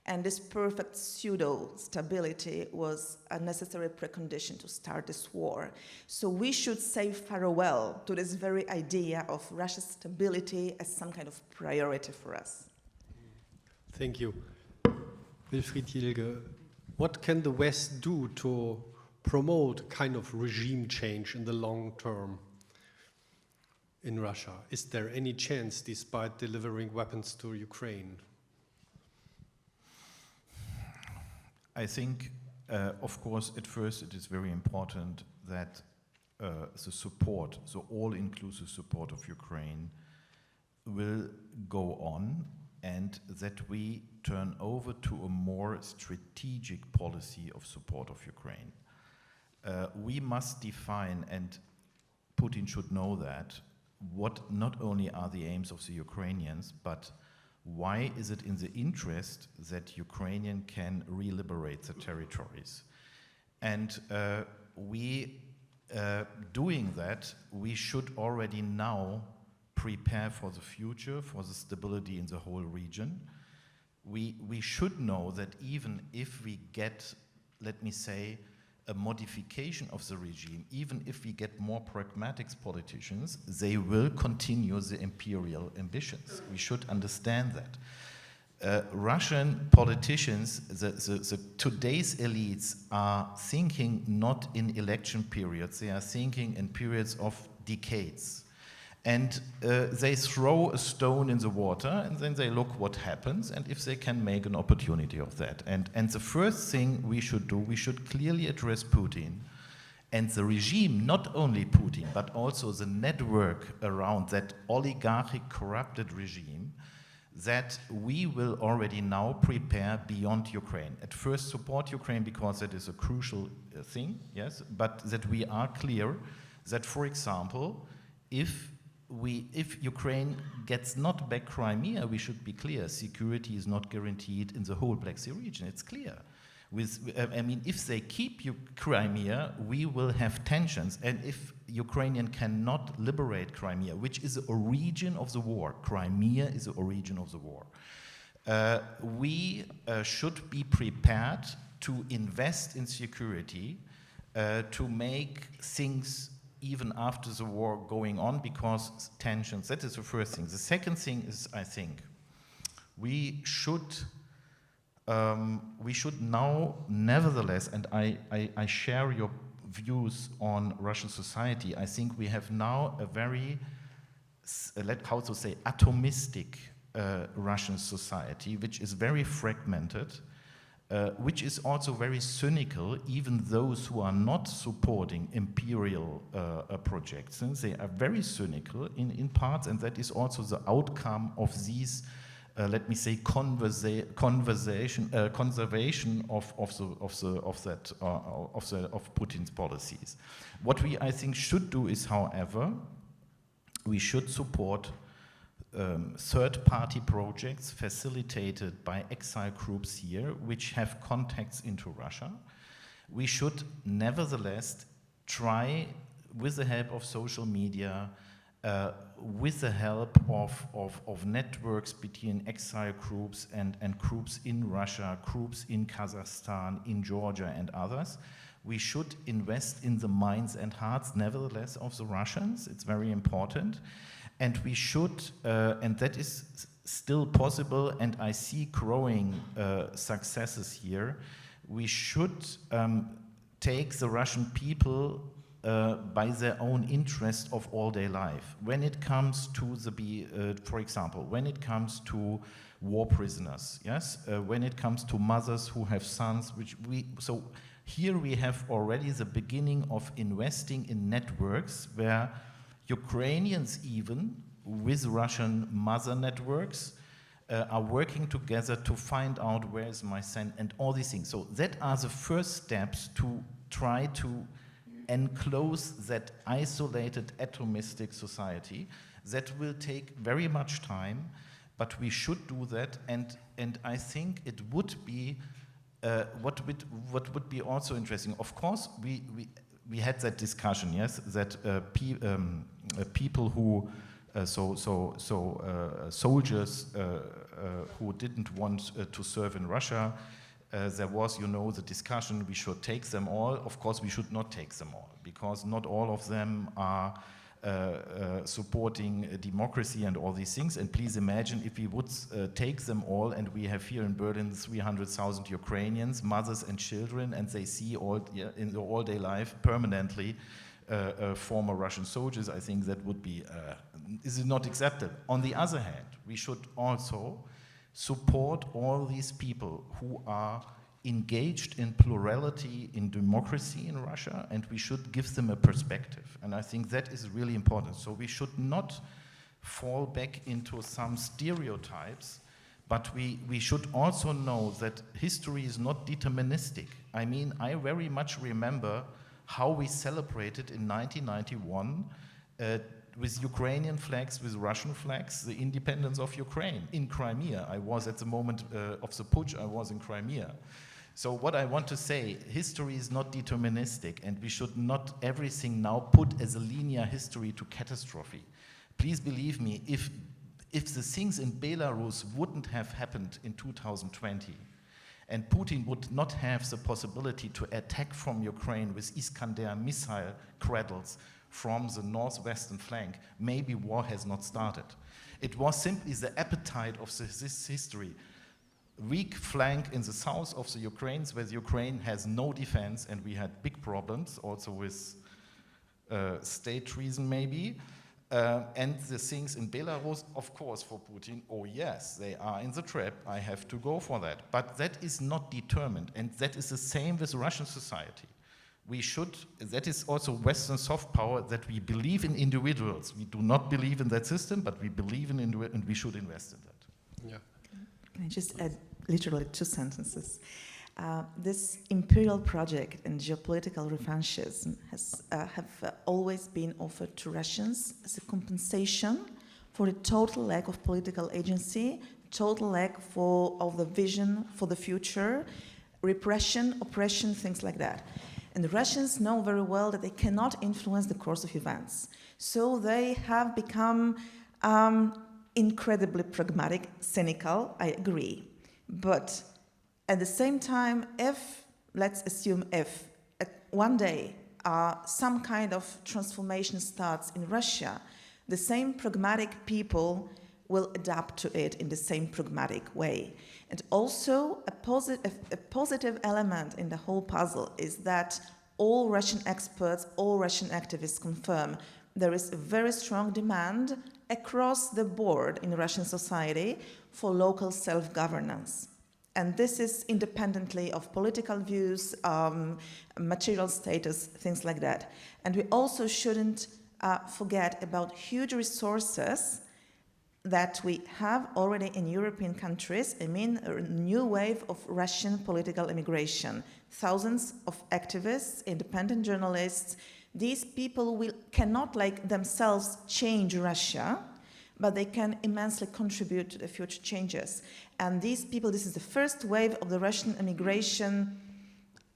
And this perfect pseudo-stability was a necessary precondition to start this war. So we should say farewell to this very idea of Russia's stability as some kind of priority for us. Thank you. Wilfried, Jilge, what can the West do to promote kind of regime change in the long term in Russia? Is there any chance, despite delivering weapons to Ukraine? I think, of course, at first it is very important that the support, the all-inclusive support of Ukraine will go on, and that we turn over to a more strategic policy of support of Ukraine. We must define, and Putin should know that, what not only are the aims of the Ukrainians, but why is it in the interest that Ukrainian can re-liberate the territories? And we doing that, we should already now prepare for the future, for the stability in the whole region. We should know that even if we get, let me say, a modification of the regime, even if we get more pragmatic politicians, they will continue the imperial ambitions. We should understand that. Russian politicians, today's elites are thinking not in election periods, they are thinking in periods of decades. And they throw a stone in the water and then they look what happens and if they can make an opportunity of that. And the first thing we should do, we should clearly address Putin and the regime, not only Putin, but also the network around that oligarchic corrupted regime, that we will already now prepare beyond Ukraine. At first support Ukraine because that is a crucial thing, yes, but that we are clear that, for example, if Ukraine gets not back Crimea, we should be clear, security is not guaranteed in the whole Black Sea region, it's clear. I mean, if they keep Crimea, we will have tensions. And if Ukrainian cannot liberate Crimea, which is a region of the war, Crimea is a region of the war, we should be prepared to invest in security, to make things even after the war going on, because tensions, that is the first thing. The second thing is, I think, we should now, nevertheless, and I share your views on Russian society, I think we have now a very, how to say, atomistic Russian society, which is very fragmented, which is also very cynical. Even those who are not supporting imperial projects, and they are very cynical in parts, and that is also the outcome of these let me say, conservation of Putin's policies. What we, I think, should do is, however, we should support third-party projects facilitated by exile groups here, which have contacts into Russia. We should, nevertheless, try, with the help of social media, with the help of networks between exile groups and groups in Russia, groups in Kazakhstan, in Georgia and others, we should invest in the minds and hearts, nevertheless, of the Russians. It's very important. And we should, and that is still possible, and I see growing successes here, we should take the Russian people by their own interest of all-day life. When it comes to for example, when it comes to war prisoners, yes, when it comes to mothers who have sons, so here we have already the beginning of investing in networks where Ukrainians, even with Russian mother networks, are working together to find out where is my son and all these things. So that are the first steps to try to enclose that isolated atomistic society. That will take very much time, but we should do that, and I think it would be what would be also interesting. Of course, we had that discussion, yes, that people who soldiers who didn't want to serve in Russia. There was, you know, the discussion, we should take them all. Of course, we should not take them all, because not all of them are supporting democracy and all these things. And please imagine if we would take them all, and we have here in Berlin 300,000 Ukrainians, mothers and children, and they see in the all-day life permanently former Russian soldiers. I think that would be, is it not acceptable? On the other hand, we should also support all these people who are engaged in plurality, in democracy in Russia, and we should give them a perspective. And I think that is really important. So we should not fall back into some stereotypes, but we should also know that history is not deterministic. I mean, I very much remember how we celebrated in 1991 with Ukrainian flags, with Russian flags, the independence of Ukraine in Crimea. I was at the moment of the putsch, I was in Crimea. So what I want to say, history is not deterministic, and we should not everything now put as a linear history to catastrophe. Please believe me, if the things in Belarus wouldn't have happened in 2020, and Putin would not have the possibility to attack from Ukraine with Iskander missile cradles from the northwestern flank, maybe war has not started. It was simply the appetite of this history. Weak flank in the south of the Ukraine, where the Ukraine has no defense, and we had big problems also with state treason maybe. And the things in Belarus, of course, for Putin, oh yes, they are in the trap, I have to go for that. But that is not determined, and that is the same with Russian society. That is also Western soft power, that we believe in individuals. We do not believe in that system, but we believe in individuals, and we should invest in that. Yeah. Can I just add literally 2 sentences? This imperial project and geopolitical revanchism have always been offered to Russians as a compensation for the total lack of political agency, total lack of the vision for the future, repression, oppression, things like that. And the Russians know very well that they cannot influence the course of events. So they have become incredibly pragmatic, cynical, I agree. But at the same time, let's assume if one day some kind of transformation starts in Russia, the same pragmatic people will adapt to it in the same pragmatic way. And also, a positive element in the whole puzzle is that all Russian experts, all Russian activists confirm there is a very strong demand across the board in Russian society for local self-governance. And this is independently of political views, material status, things like that. And we also shouldn't forget about huge resources that we have already in European countries. I mean, a new wave of Russian political immigration. Thousands of activists, independent journalists. These people cannot themselves change Russia, but they can immensely contribute to the future changes. And these people, this is the first wave of the Russian immigration,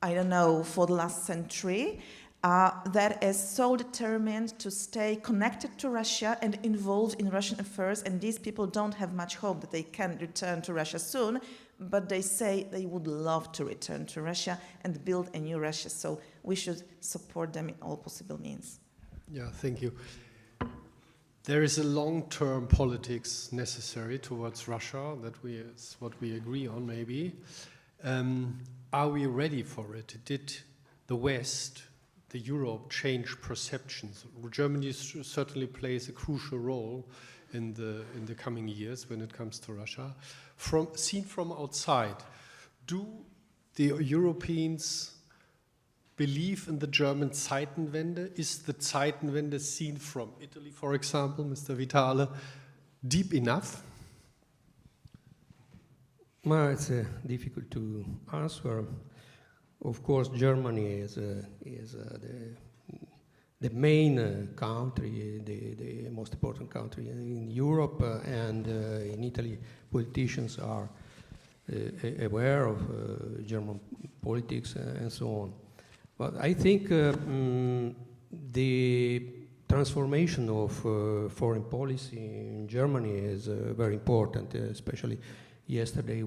I don't know, for the last century, that is so determined to stay connected to Russia and involved in Russian affairs, and these people don't have much hope that they can return to Russia soon, but they say they would love to return to Russia and build a new Russia, so we should support them in all possible means. Yeah, thank you. There is a long-term politics necessary towards Russia, is what we agree on maybe. Are we ready for it? Did the West, the Europe, change perceptions? Germany certainly plays a crucial role in the coming years when it comes to Russia. Seen from outside, do the Europeans believe in the German Zeitenwende? Is the Zeitenwende seen from Italy, for example, Mr. Vitale, deep enough? Well, it's difficult to answer. Of course, Germany is the main country, the most important country in Europe, and in Italy, politicians are aware of German politics and so on. But I think the transformation of foreign policy in Germany is very important. Especially yesterday,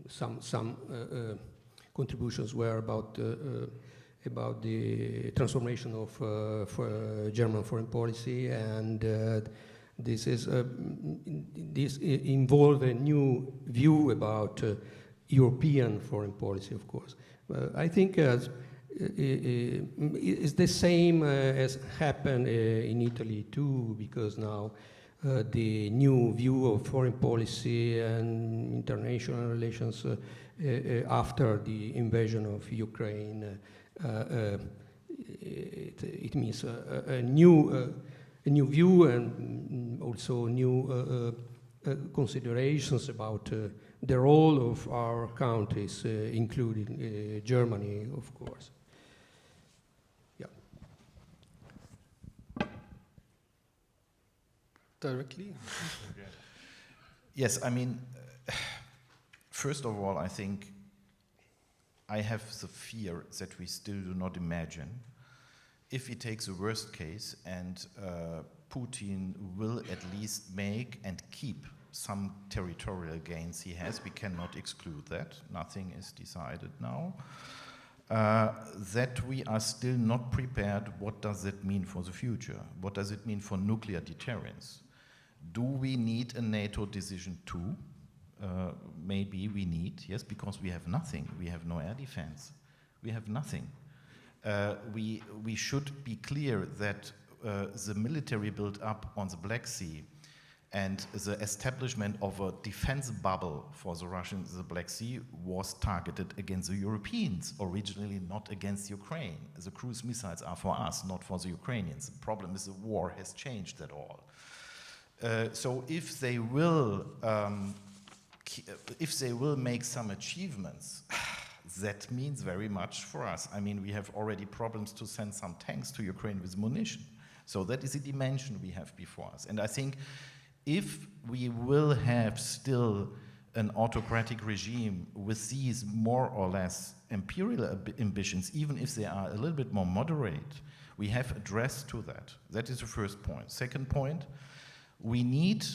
some contributions were about the transformation of German foreign policy, and this involves a new view about European foreign policy, of course. I think it's the same as happened in Italy too, because now the new view of foreign policy and international relations after the invasion of Ukraine, it means a new view and also new considerations about the role of our countries, including Germany, of course. Yeah. Directly? Yes, I mean, first of all, I think I have the fear that we still do not imagine. If he takes the worst case and Putin will at least make and keep some territorial gains he has, we cannot exclude that, nothing is decided now, that we are still not prepared. What does that mean for the future? What does it mean for nuclear deterrence? Do we need a NATO decision too? Maybe we need, yes, because we have nothing. We have no air defense. We have nothing. We should be clear that the military build-up on the Black Sea and the establishment of a defense bubble for the Russians in the Black Sea was targeted against the Europeans, originally not against Ukraine. The cruise missiles are for us, not for the Ukrainians. The problem is the war has changed that all. So if they will make some achievements, that means very much for us. I mean, we have already problems to send some tanks to Ukraine with munition. So that is a dimension we have before us. And I think if we will have still an autocratic regime with these more or less imperial ambitions, even if they are a little bit more moderate, we have addressed to that. That is the first point. Second point, we need,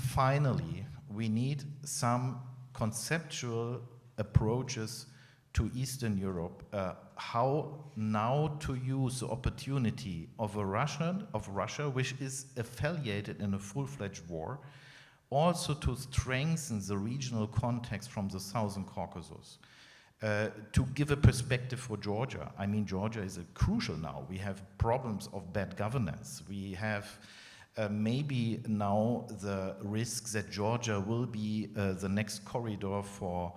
finally, we need some conceptual approaches to Eastern Europe, how now to use the opportunity of Russia, which is affiliated in a full-fledged war, also to strengthen the regional context from the Southern Caucasus, to give a perspective for Georgia. I mean, Georgia is crucial now. We have problems of bad governance. We have maybe now the risk that Georgia will be the next corridor for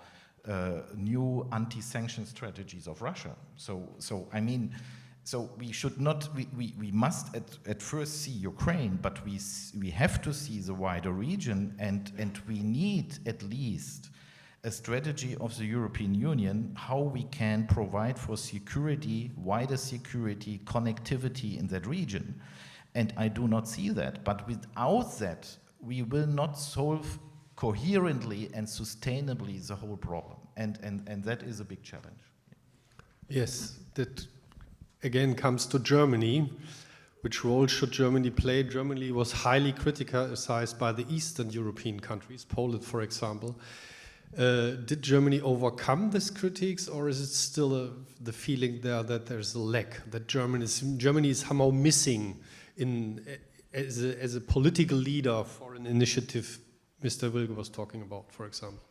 new anti-sanction strategies of Russia. So I mean, so we should not, we must at first see Ukraine, but we have to see the wider region, and we need at least a strategy of the European Union, how we can provide for security, wider security, connectivity in that region. And I do not see that, but without that, we will not solve coherently and sustainably the whole problem. And that is a big challenge. Yes, that again comes to Germany. Which role should Germany play? Germany was highly criticized by the Eastern European countries, Poland, for example. Did Germany overcome these critiques, or is it still the feeling there that there's a lack, that Germany is somehow missing as a political leader for an initiative Mr. Wilge was talking about, for example?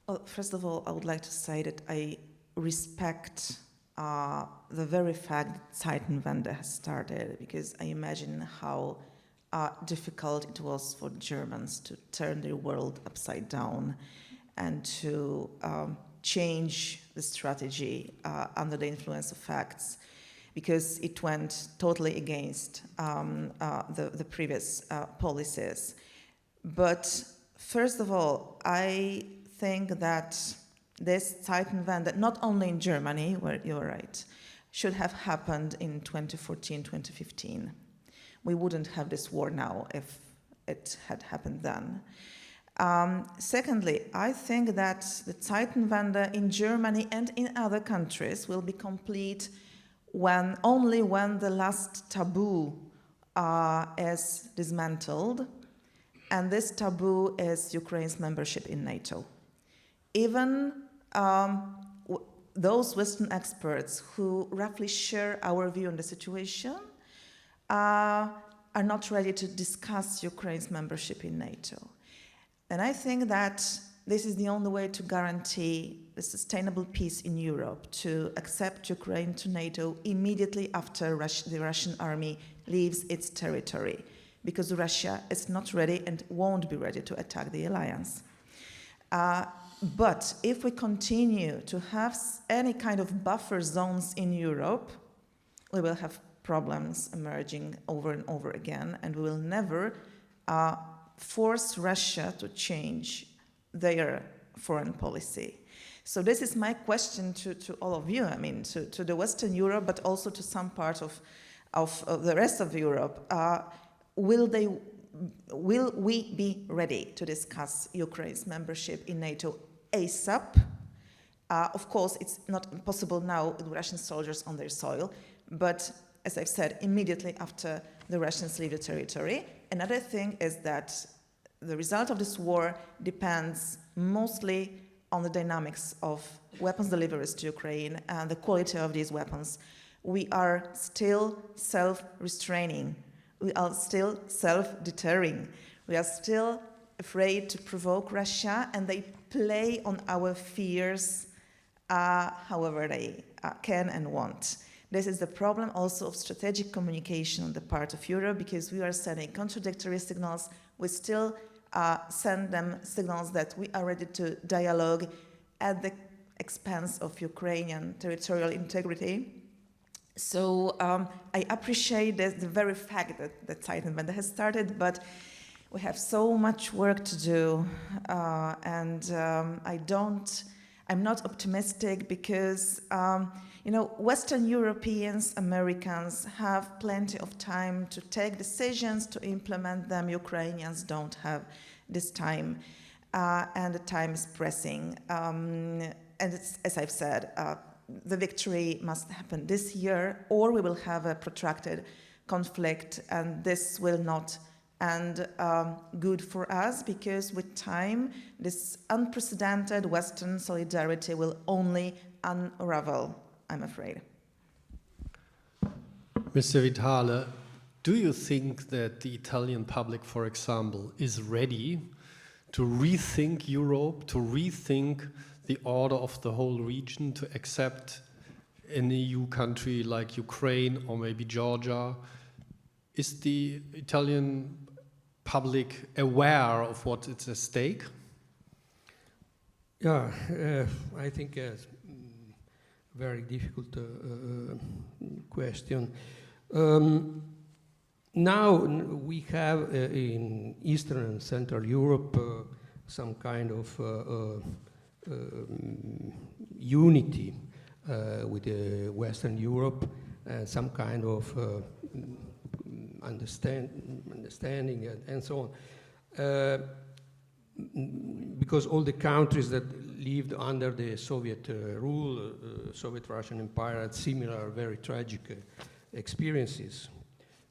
Well, first of all, I would like to say that I respect the very fact that Zeitenwende has started, because I imagine how difficult it was for Germans to turn their world upside down and to change the strategy under the influence of facts, because it went totally against the previous policies. But first of all, I think that this Zeitenwende, not only in Germany, where you're right, should have happened in 2014, 2015. We wouldn't have this war now if it had happened then. Secondly, I think that the Zeitenwende in Germany and in other countries will be complete only when the last taboo is dismantled, and this taboo is Ukraine's membership in NATO. Even those Western experts who roughly share our view on the situation are not ready to discuss Ukraine's membership in NATO. And I think that this is the only way to guarantee a sustainable peace in Europe, to accept Ukraine to NATO immediately after the Russian army leaves its territory, because Russia is not ready and won't be ready to attack the alliance. But if we continue to have any kind of buffer zones in Europe, we will have problems emerging over and over again, and we will never force Russia to change their foreign policy. So this is my question to all of you, I mean, to the Western Europe, but also to some part of the rest of Europe. Will they will we be ready to discuss Ukraine's membership in NATO ASAP? Of course, it's not possible now with Russian soldiers on their soil, but as I've said, immediately after the Russians leave the territory. Another thing is that the result of this war depends mostly on the dynamics of weapons deliveries to Ukraine and the quality of these weapons. We are still self-restraining. We are still self-deterring. We are still afraid to provoke Russia, and they play on our fears however they can and want. This is the problem also of strategic communication on the part of Europe, because we are sending contradictory signals. We still send them signals that we are ready to dialogue at the expense of Ukrainian territorial integrity. So I appreciate the very fact that the Zeitenwende has started, but we have so much work to do, and I'm not optimistic because, Western Europeans, Americans have plenty of time to take decisions, to implement them. Ukrainians don't have this time, and the time is pressing. And it's, as I've said, the victory must happen this year, or we will have a protracted conflict, and this will not end good for us, because with time, this unprecedented Western solidarity will only unravel, I'm afraid. Mr. Vitale, do you think that the Italian public, for example, is ready to rethink Europe, to rethink the order of the whole region, to accept an EU country like Ukraine or maybe Georgia? Is the Italian public aware of what is at stake? Yeah, I think it's very difficult question. Now we have in Eastern and Central Europe some kind of unity with Western Europe, and some kind of understanding and so on. Because all the countries that lived under the Soviet rule, Soviet Russian Empire, had similar very tragic experiences,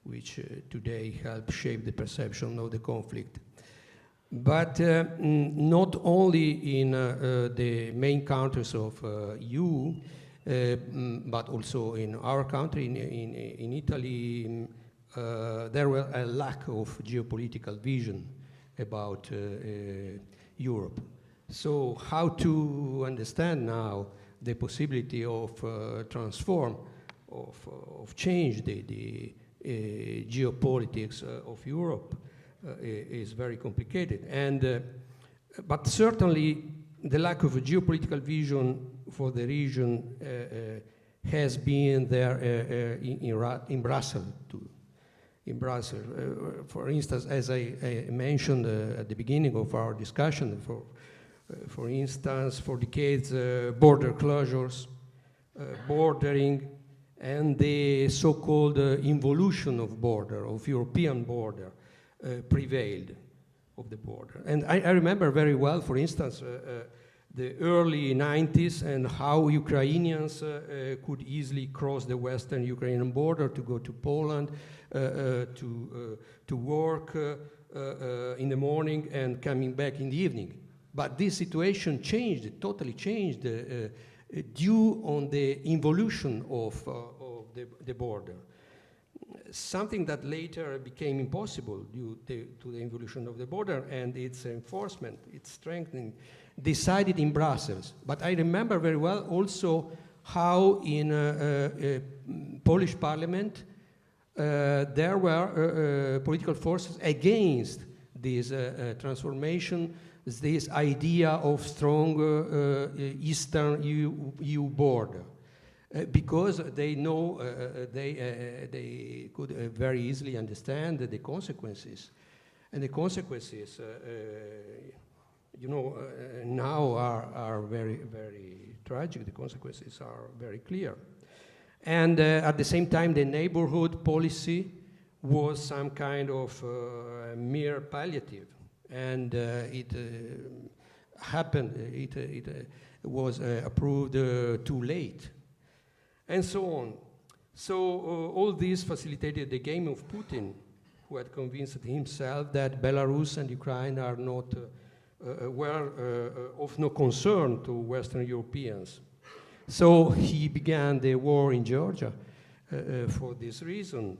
which today help shape the perception of the conflict. But not only in the main countries of EU, but also in our country, in Italy, there was a lack of geopolitical vision about Europe. So how to understand now the possibility of transform, of change the geopolitics of Europe is very complicated. And but certainly the lack of a geopolitical vision for the region has been there in Brussels too. In Brussels, for instance, as I mentioned at the beginning of our discussion, for instance, for decades, border closures, bordering, and the so-called involution of border, of European border, prevailed of the border. And I remember very well, for instance, the early 90s and how Ukrainians could easily cross the western Ukrainian border to go to Poland, to work in the morning and coming back in the evening. But this situation changed, totally changed, due on the involution of the border. Something that later became impossible due to the involution of the border and its enforcement, its strengthening, decided in Brussels. But I remember very well also how in Polish parliament there were political forces against this transformation, this idea of strong Eastern EU border. Because they know they could very easily understand the consequences, and the consequences, now are very, very tragic. The consequences are very clear, and at the same time, the neighborhood policy was some kind of mere palliative, and it happened, it was approved too late, and so on. So all this facilitated the game of Putin, who had convinced himself that Belarus and Ukraine are not, were of no concern to Western Europeans. So he began the war in Georgia for this reason,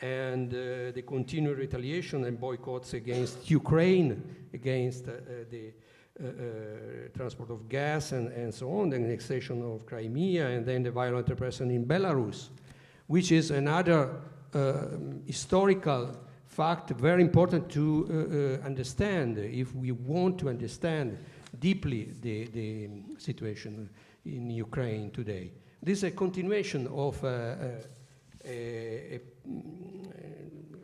and the continued retaliation and boycotts against Ukraine, against the transport of gas and so on, the annexation of Crimea, and then the violent repression in Belarus, which is another historical fact very important to understand if we want to understand deeply the situation in Ukraine today. This is a continuation of a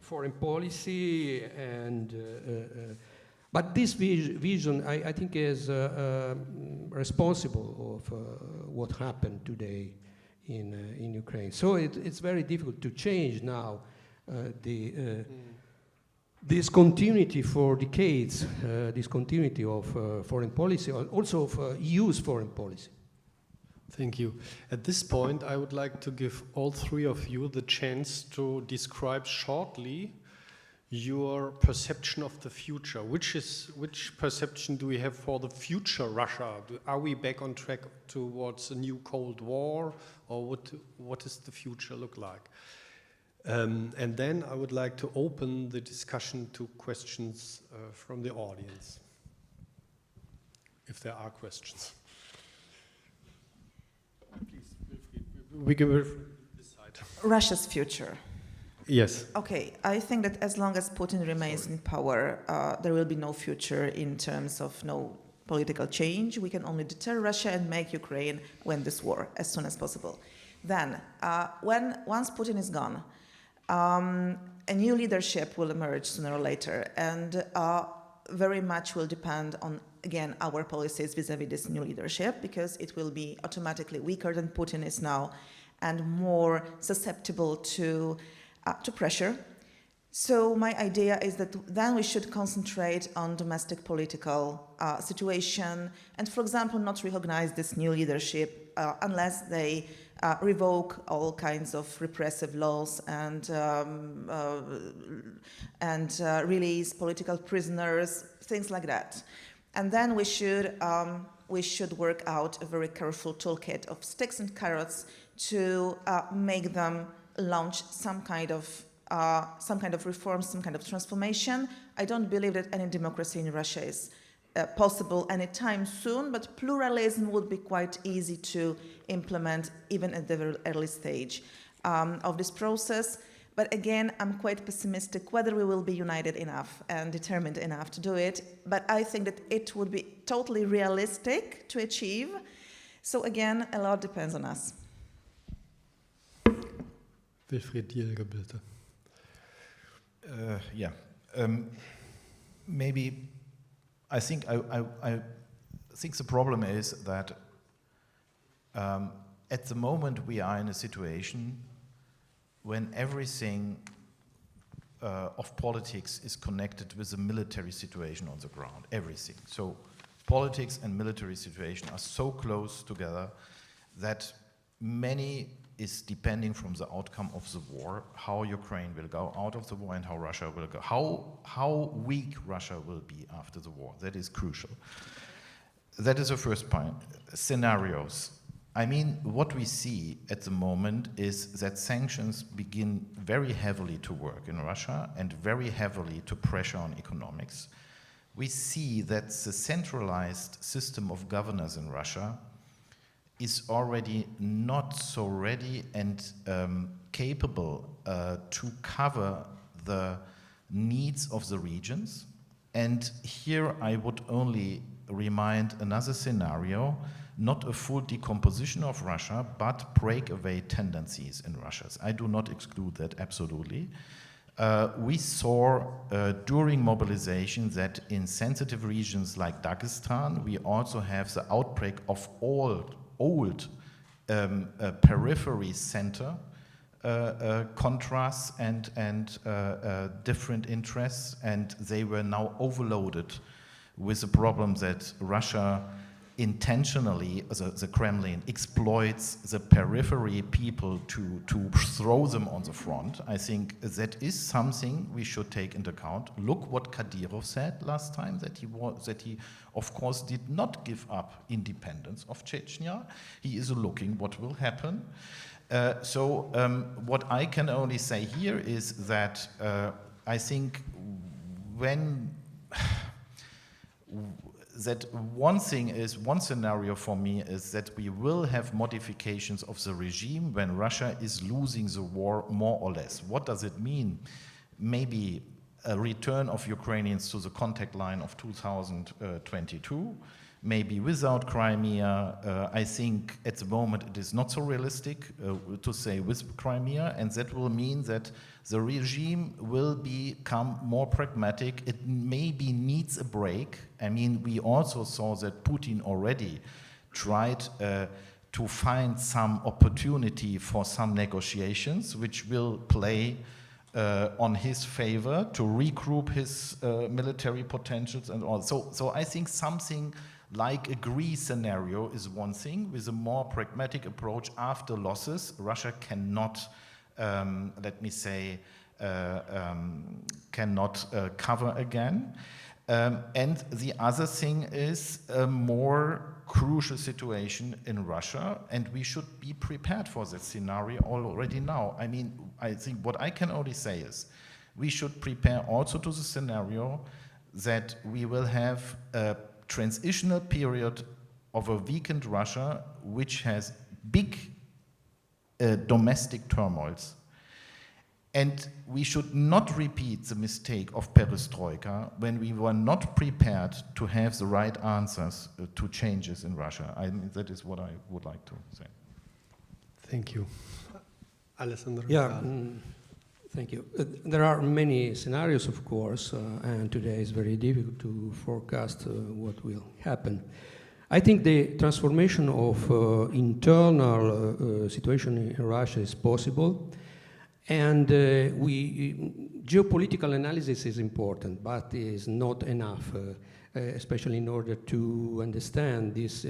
foreign policy, and but this vision, I think, is responsible of what happened today in Ukraine. So it's very difficult to change now this continuity for decades, this continuity of foreign policy, also of EU's foreign policy. Thank you. At this point, I would like to give all three of you the chance to describe shortly your perception of the future. Which perception do we have for the future Russia? Are we back on track towards a new Cold War, or what does the future look like? And then I would like to open the discussion to questions from the audience, if there are questions. Please, Wilfried. We can decide. Russia's future. Yes. Okay, I think that as long as Putin remains in power, there will be no future in terms of no political change. We can only deter Russia and make Ukraine win this war as soon as possible. Then, once Putin is gone, a new leadership will emerge sooner or later, and very much will depend on, again, our policies vis-à-vis this new leadership, because it will be automatically weaker than Putin is now and more susceptible to pressure. So my idea is that then we should concentrate on domestic political situation and, for example, not recognize this new leadership unless they revoke all kinds of repressive laws and release political prisoners, things like that. And then we should work out a very careful toolkit of sticks and carrots to make them launch some kind of reform, some kind of transformation. I don't believe that any democracy in Russia is possible anytime soon, but pluralism would be quite easy to implement even at the very early stage of this process. But again, I'm quite pessimistic whether we will be united enough and determined enough to do it. But I think that it would be totally realistic to achieve. So again, a lot depends on us. Wilfried, Jilge, bitte. Maybe I think the problem is that at the moment we are in a situation when everything of politics is connected with the military situation on the ground, everything. So politics and military situation are so close together that many is depending from the outcome of the war, how Ukraine will go out of the war and how Russia will go, how weak Russia will be after the war. That is crucial. That is the first point. Scenarios. I mean, what we see at the moment is that sanctions begin very heavily to work in Russia and very heavily to pressure on economics. We see that the centralized system of governors in Russia is already not so ready and capable to cover the needs of the regions. And here I would only remind another scenario, not a full decomposition of Russia, but breakaway tendencies in Russia. I do not exclude that, absolutely. We saw during mobilization that in sensitive regions like Dagestan, we also have the outbreak of old periphery center contrasts and different interests, and they were now overloaded with the problem that Russia intentionally, the Kremlin, exploits the periphery people to throw them on the front. I think that is something we should take into account. Look what Kadyrov said last time, that he of course did not give up independence of Chechnya. He is looking what will happen. So what I can only say here is that I think that one scenario for me is that we will have modifications of the regime when Russia is losing the war more or less. What does it mean? Maybe a return of Ukrainians to the contact line of 2022, maybe without Crimea. I think at the moment it is not so realistic to say with Crimea, and that will mean that the regime will become more pragmatic. It maybe needs a break. I mean, we also saw that Putin already tried to find some opportunity for some negotiations, which will play on his favor to regroup his military potentials and all. So I think something like a Greece scenario is one thing. With a more pragmatic approach after losses, Russia cannot, let me say, cannot cover again. And the other thing is a more crucial situation in Russia, and we should be prepared for that scenario already now. I mean, I think what I can only say is we should prepare also to the scenario that we will have a transitional period of a weakened Russia which has big domestic turmoils. And we should not repeat the mistake of perestroika when we were not prepared to have the right answers to changes in Russia. I mean, that is what I would like to say. Thank you. Alessandro? Yeah, thank you. There are many scenarios, of course, and today is very difficult to forecast what will happen. I think the transformation of internal situation in Russia is possible. And geopolitical analysis is important, but is not enough, especially in order to understand this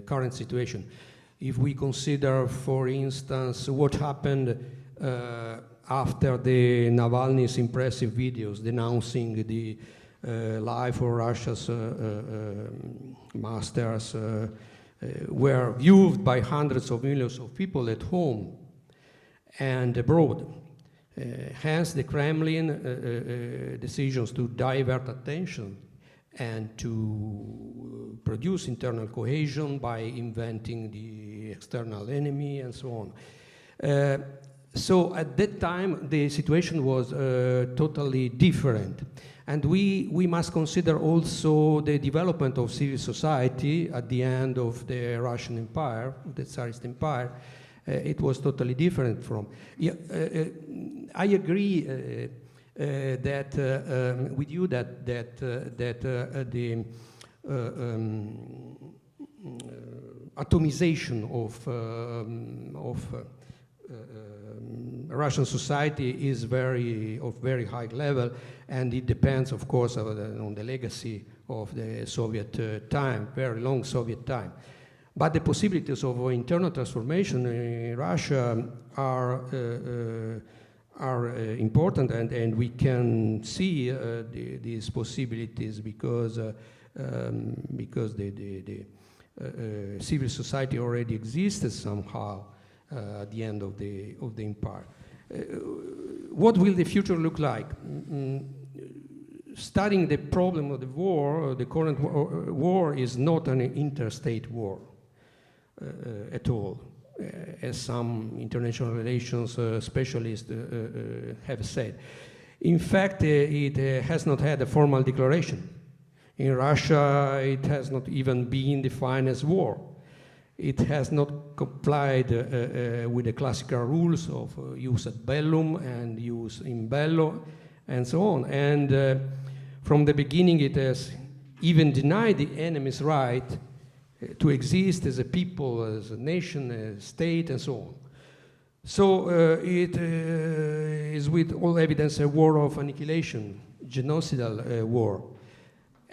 current situation. If we consider, for instance, what happened after the Navalny's impressive videos denouncing the life of Russia's masters were viewed by hundreds of millions of people at home and abroad. Hence the Kremlin decisions to divert attention and to produce internal cohesion by inventing the external enemy and so on. So at that time the situation was totally different. And we must consider also the development of civil society at the end of the Russian Empire, the Tsarist Empire. It was totally different from. I agree that with you that the atomization of Russian society is very high level, and it depends, of course, on the legacy of the Soviet time, very long Soviet time. But the possibilities of internal transformation in Russia are important, and we can see these possibilities because the civil society already existed somehow at the end of the empire. What will the future look like? Studying the problem of the war, the current war is not an interstate war. At all, as some international relations specialists have said. In fact, it has not had a formal declaration. In Russia, it has not even been defined as war. It has not complied with the classical rules of jus ad bellum and jus in bello, and so on. And from the beginning, it has even denied the enemy's right to exist as a people, as a nation, a state, and so on. So it is with all evidence a war of annihilation, genocidal war.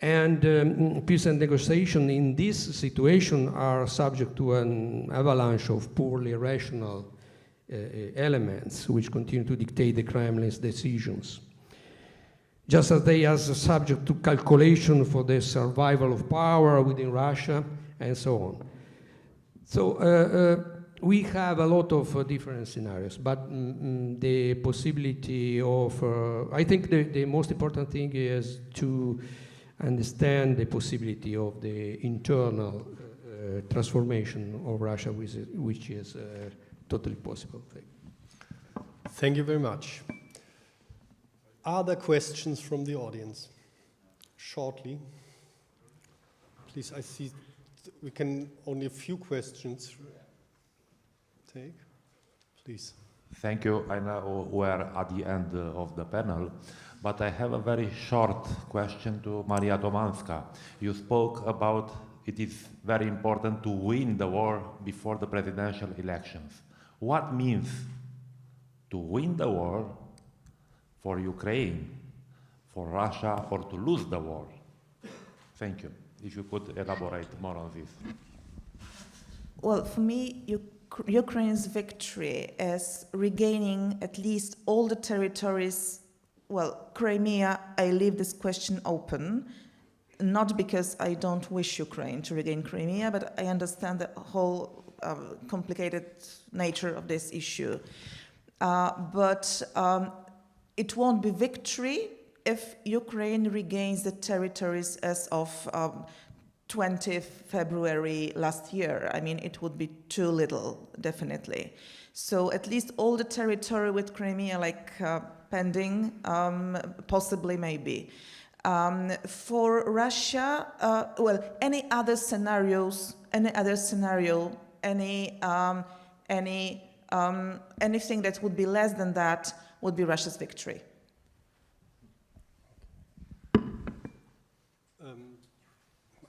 And peace and negotiation in this situation are subject to an avalanche of poorly rational elements which continue to dictate the Kremlin's decisions. Just as they are subject to calculation for the survival of power within Russia and so on. So we have a lot of different scenarios, but the possibility of, I think the most important thing is to understand the possibility of the internal transformation of Russia, which is totally possible. Thank you very much. Are there questions from the audience? Shortly. Please, I see we can only a few questions take. Please. Thank you. I know we're at the end of the panel, but I have a very short question to Maria Domańska. You spoke about it is very important to win the war before the presidential elections. What means to win the war for Ukraine, for Russia, or to lose the war? Thank you. If you could elaborate more on this. Well, for me, Ukraine's victory is regaining at least all the territories. Well, Crimea, I leave this question open, not because I don't wish Ukraine to regain Crimea, but I understand the whole complicated nature of this issue. But it won't be victory if Ukraine regains the territories as of 20th February last year. I mean, it would be too little, definitely. So at least all the territory with Crimea, like pending, possibly maybe. For Russia, well, any other scenario, anything that would be less than that would be Russia's victory.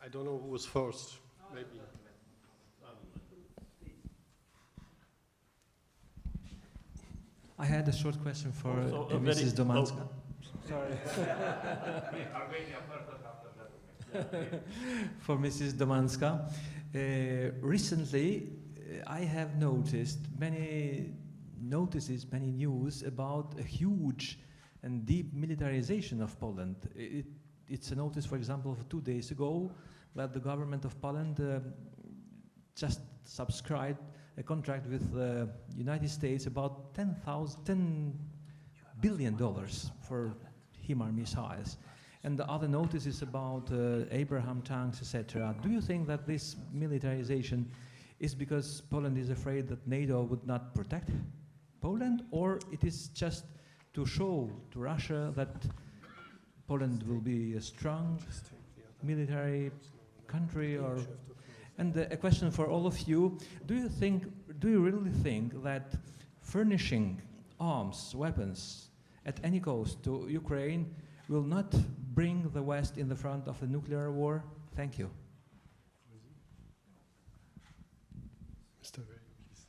I don't know who was first. Maybe. I had a short question for Mrs. Domańska. Sorry. For Mrs. Domańska. Recently, I have noticed many news about a huge and deep militarization of Poland. It's a notice, for example, of 2 days ago, that the government of Poland just subscribed a contract with the United States about $10 billion for HIMARS missiles. And the other notice is about Abraham tanks, etc. Do you think that this militarization is because Poland is afraid that NATO would not protect Poland, or it is just to show to Russia that Poland will be a strong military country? Or and a question for all of you: do you really think that furnishing arms, weapons at any cost to Ukraine will not bring the West in the front of a nuclear war? Thank you. Mr. Ray, please.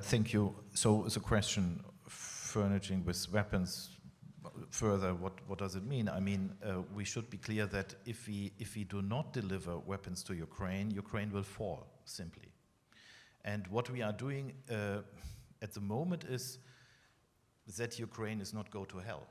Thank you. So the question, furnishing with weapons, further, what does it mean? I mean, we should be clear that if we do not deliver weapons to Ukraine, Ukraine will fall, simply. And what we are doing at the moment is that Ukraine is not go to hell.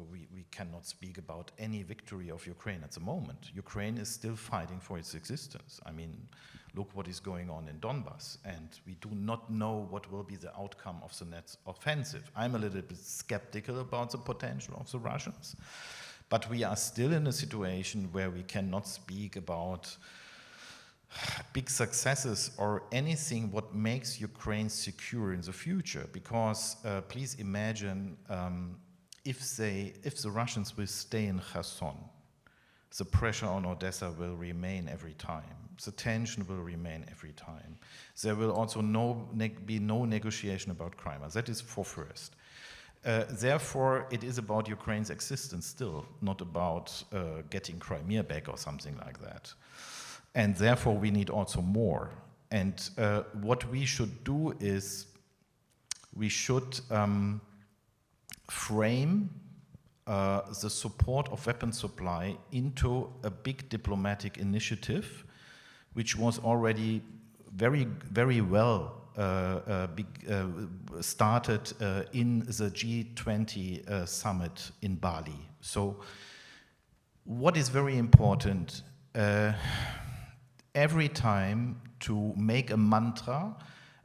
We cannot speak about any victory of Ukraine at the moment. Ukraine is still fighting for its existence. I mean, look what is going on in Donbass, and we do not know what will be the outcome of the next offensive. I'm a little bit skeptical about the potential of the Russians, but we are still in a situation where we cannot speak about big successes or anything what makes Ukraine secure in the future, because please imagine if the Russians will stay in Kherson, the pressure on Odessa will remain every time. The tension will remain every time. There will also be no negotiation about Crimea. That is for first. Therefore, it is about Ukraine's existence still, not about getting Crimea back or something like that. And therefore we need also more. And what we should do is we should frame the support of weapons supply into a big diplomatic initiative, which was already very well started in the G20 summit in Bali. So what is very important, every time to make a mantra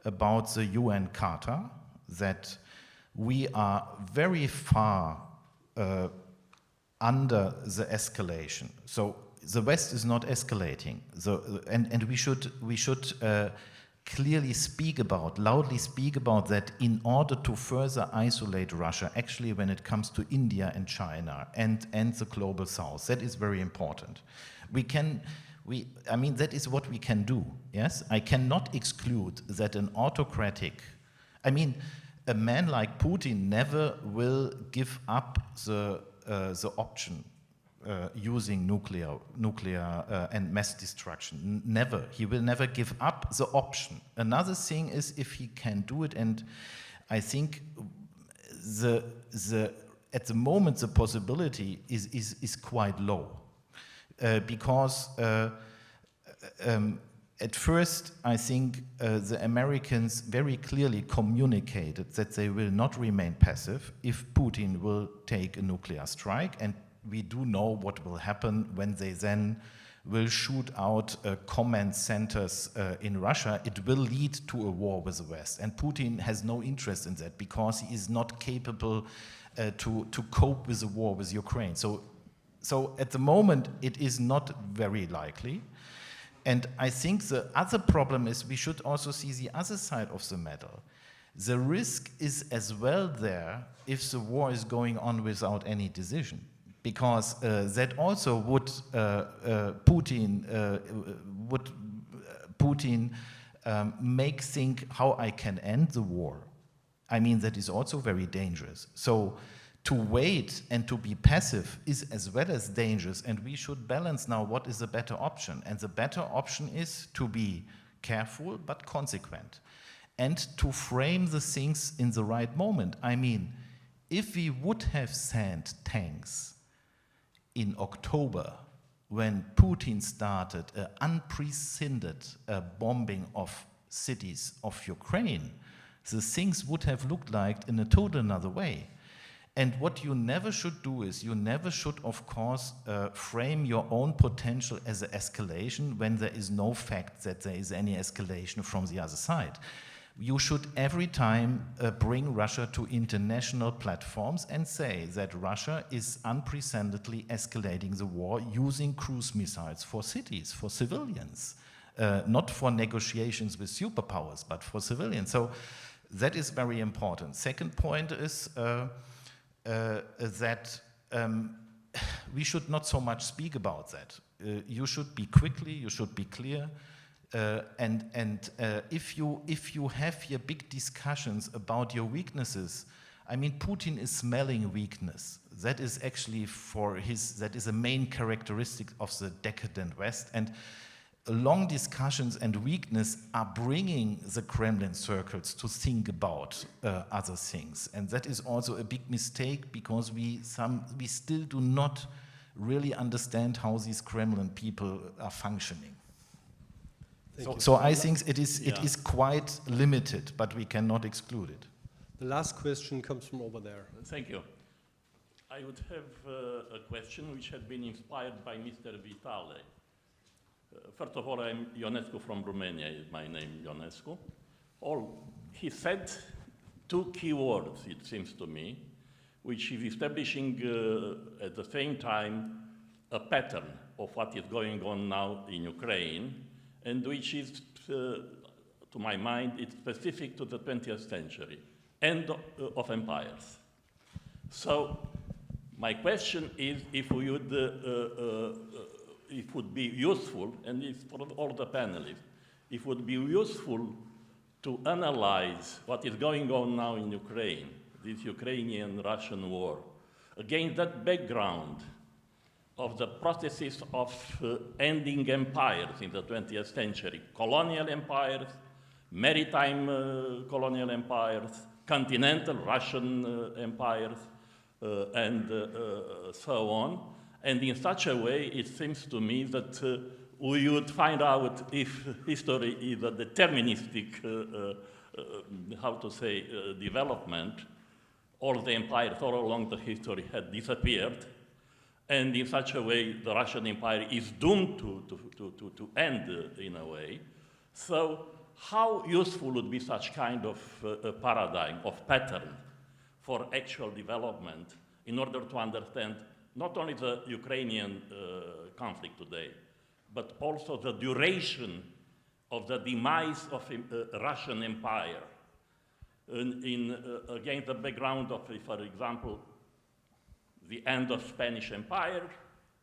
about the UN Charter, that we are very far under the escalation. So the West is not escalating. And we should clearly speak about, loudly speak about that in order to further isolate Russia, actually when it comes to India and China and the global South. That is very important. I mean, that is what we can do, yes? I cannot exclude that an autocratic, I mean, a man like Putin never will give up the option using nuclear and mass destruction. Never. He will never give up the option. Another thing is if he can do it, and I think at the moment the possibility is quite low because at first, I think the Americans very clearly communicated that they will not remain passive if Putin will take a nuclear strike, and we do know what will happen when they then will shoot out command centers in Russia. It will lead to a war with the West, and Putin has no interest in that because he is not capable to cope with the war with Ukraine. So at the moment, it is not very likely. And I think the other problem is we should also see the other side of the medal. The risk is as well there if the war is going on without any decision, because that also would Putin make think how I can end the war. I mean, that is also very dangerous. So to wait and to be passive is as well as dangerous, and we should balance now what is the better option. And the better option is to be careful but consequent and to frame the things in the right moment. I mean, if we would have sent tanks in October when Putin started an unprecedented bombing of cities of Ukraine, the things would have looked like in a total another way. And what you never should do is, you never should, of course, frame your own potential as an escalation when there is no fact that there is any escalation from the other side. You should every time bring Russia to international platforms and say that Russia is unprecedentedly escalating the war using cruise missiles for cities, for civilians, not for negotiations with superpowers, but for civilians. So that is very important. Second point is, that we should not so much speak about that. You should be quickly, you should be clear, and if you have here big discussions about your weaknesses, I mean, Putin is smelling weakness. That is actually that is a main characteristic of the decadent West, and long discussions and weakness are bringing the Kremlin circles to think about other things. And that is also a big mistake because we still do not really understand how these Kremlin people are functioning. So I think it is quite limited, but we cannot exclude it. The last question comes from over there. Thank you. I would have a question which had been inspired by Mr. Vitale. First of all, I'm Ionescu from Romania, is my name, Ionescu. He said two key words, it seems to me, which is establishing at the same time a pattern of what is going on now in Ukraine, and which is, to my mind, it's specific to the 20th century, end of empires. So my question is if we would it would be useful, and it's for all the panelists, it would be useful to analyze what is going on now in Ukraine, this Ukrainian-Russian war, against that background of the processes of ending empires in the 20th century. Colonial empires, maritime colonial empires, continental Russian empires, and so on. And in such a way, it seems to me that we would find out if history is a deterministic, development. All the empires all along the history had disappeared. And in such a way, the Russian Empire is doomed to end in a way. So how useful would be such kind of paradigm, of pattern, for actual development in order to understand not only the Ukrainian conflict today, but also the duration of the demise of Russian Empire against the background of, for example, the end of Spanish Empire,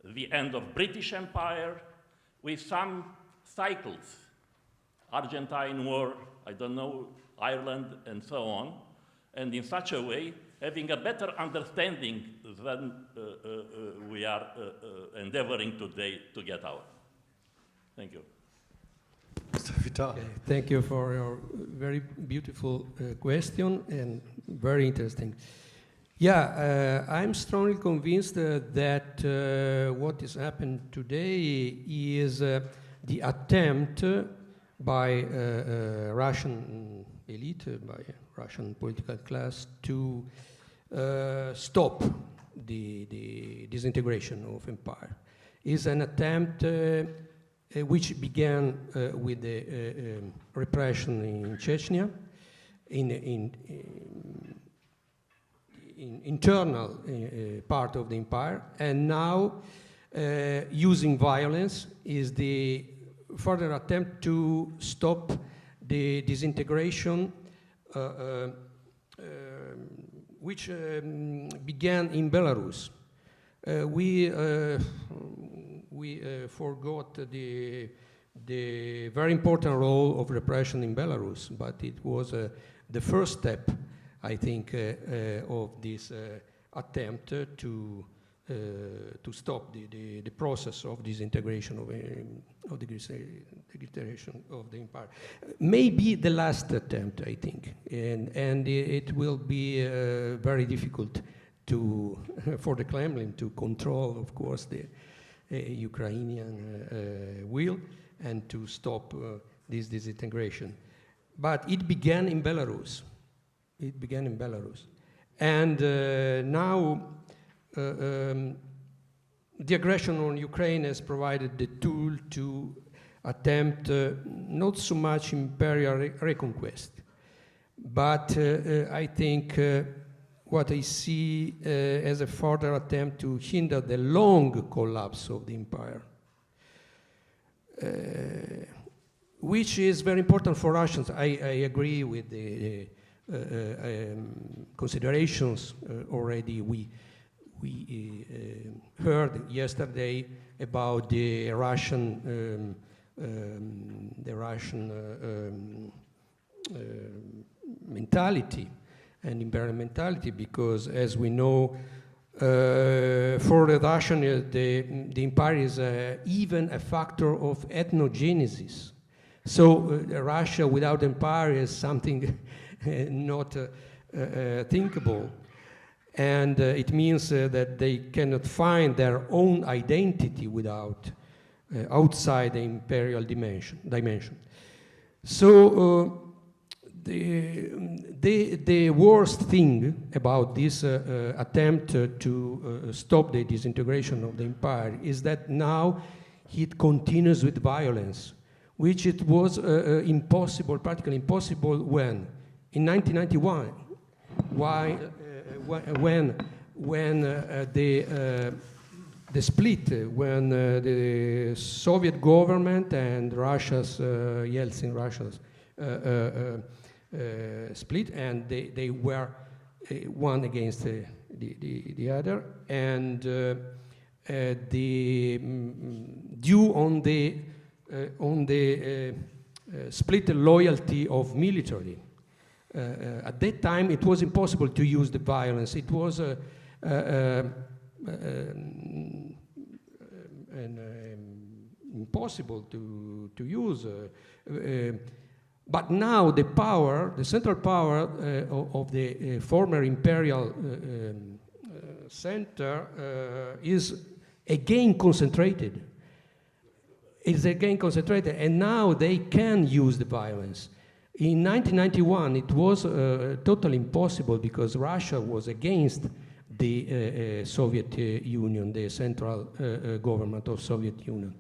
the end of British Empire, with some cycles, Argentine War, I don't know, Ireland, and so on, and in such a way, having a better understanding than we are endeavoring today to get out. Thank you. Mr. Vitale. Okay, thank you for your very beautiful question and very interesting. Yeah, I'm strongly convinced that what is happening today is the attempt by Russian elite, by Russian political class to stop the disintegration of empire. Is an attempt which began with the repression in Chechnya, in internal part of the empire, and now using violence is the further attempt to stop the disintegration which began in Belarus. We forgot the very important role of repression in Belarus, but it was the first step, I think, of this attempt to stop the process of disintegration of the disintegration of the empire. Maybe the last attempt, I think, and it will be very difficult for the Kremlin to control, of course, the Ukrainian will and to stop this disintegration. But it began in Belarus. It began in Belarus. And now the aggression on Ukraine has provided the tool to attempt not so much imperial reconquest, but I think what I see as a further attempt to hinder the long collapse of the empire, which is very important for Russians. I agree with the considerations already we heard yesterday about the Russian mentality and imperial mentality, because as we know, for the Russian, the empire is even a factor of ethnogenesis. So Russia without empire is something not thinkable. And it means that they cannot find their own identity without outside the imperial dimension. So the worst thing about this attempt to stop the disintegration of the empire is that now it continues with violence, which it was impossible, practically impossible when? In 1991, why? When the split, when the Soviet government and Russia's Russia's split, and they were one against the other, and due on the split loyalty of military. At that time, it was impossible to use the violence. It was impossible to use. But now the power, the central power of the former imperial center is again concentrated. It's again concentrated, and now they can use the violence. In 1991, it was totally impossible because Russia was against the Soviet Union, the central government of Soviet Union.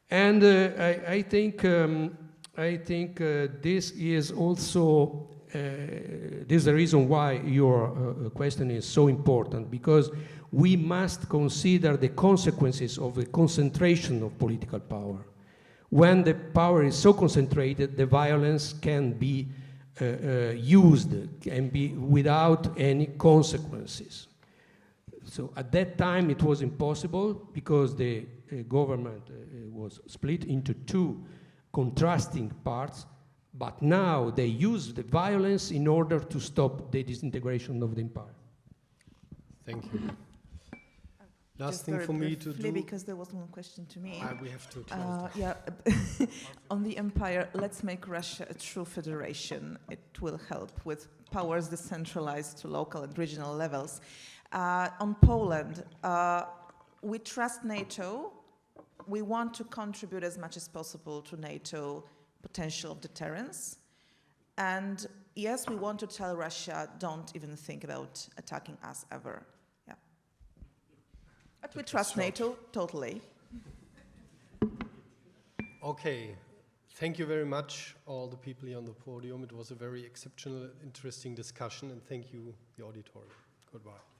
And I think this is also this is the reason why your question is so important, because we must consider the consequences of the concentration of political power. When the power is so concentrated, the violence can be used, can be without any consequences. So at that time it was impossible because the government was split into two contrasting parts, but now they use the violence in order to stop the disintegration of the empire. Thank you. Last Just thing very for me to briefly, do. because there was one question to me. We have to close. Yeah, on the empire, let's make Russia a true federation. It will help with powers decentralized to local and regional levels. On Poland, we trust NATO. We want to contribute as much as possible to NATO potential of deterrence. And yes, we want to tell Russia, don't even think about attacking us ever. Yeah. But we trust NATO totally. Okay. Thank you very much, all the people here on the podium. It was a very exceptional, interesting discussion, and thank you, the auditorium. Goodbye.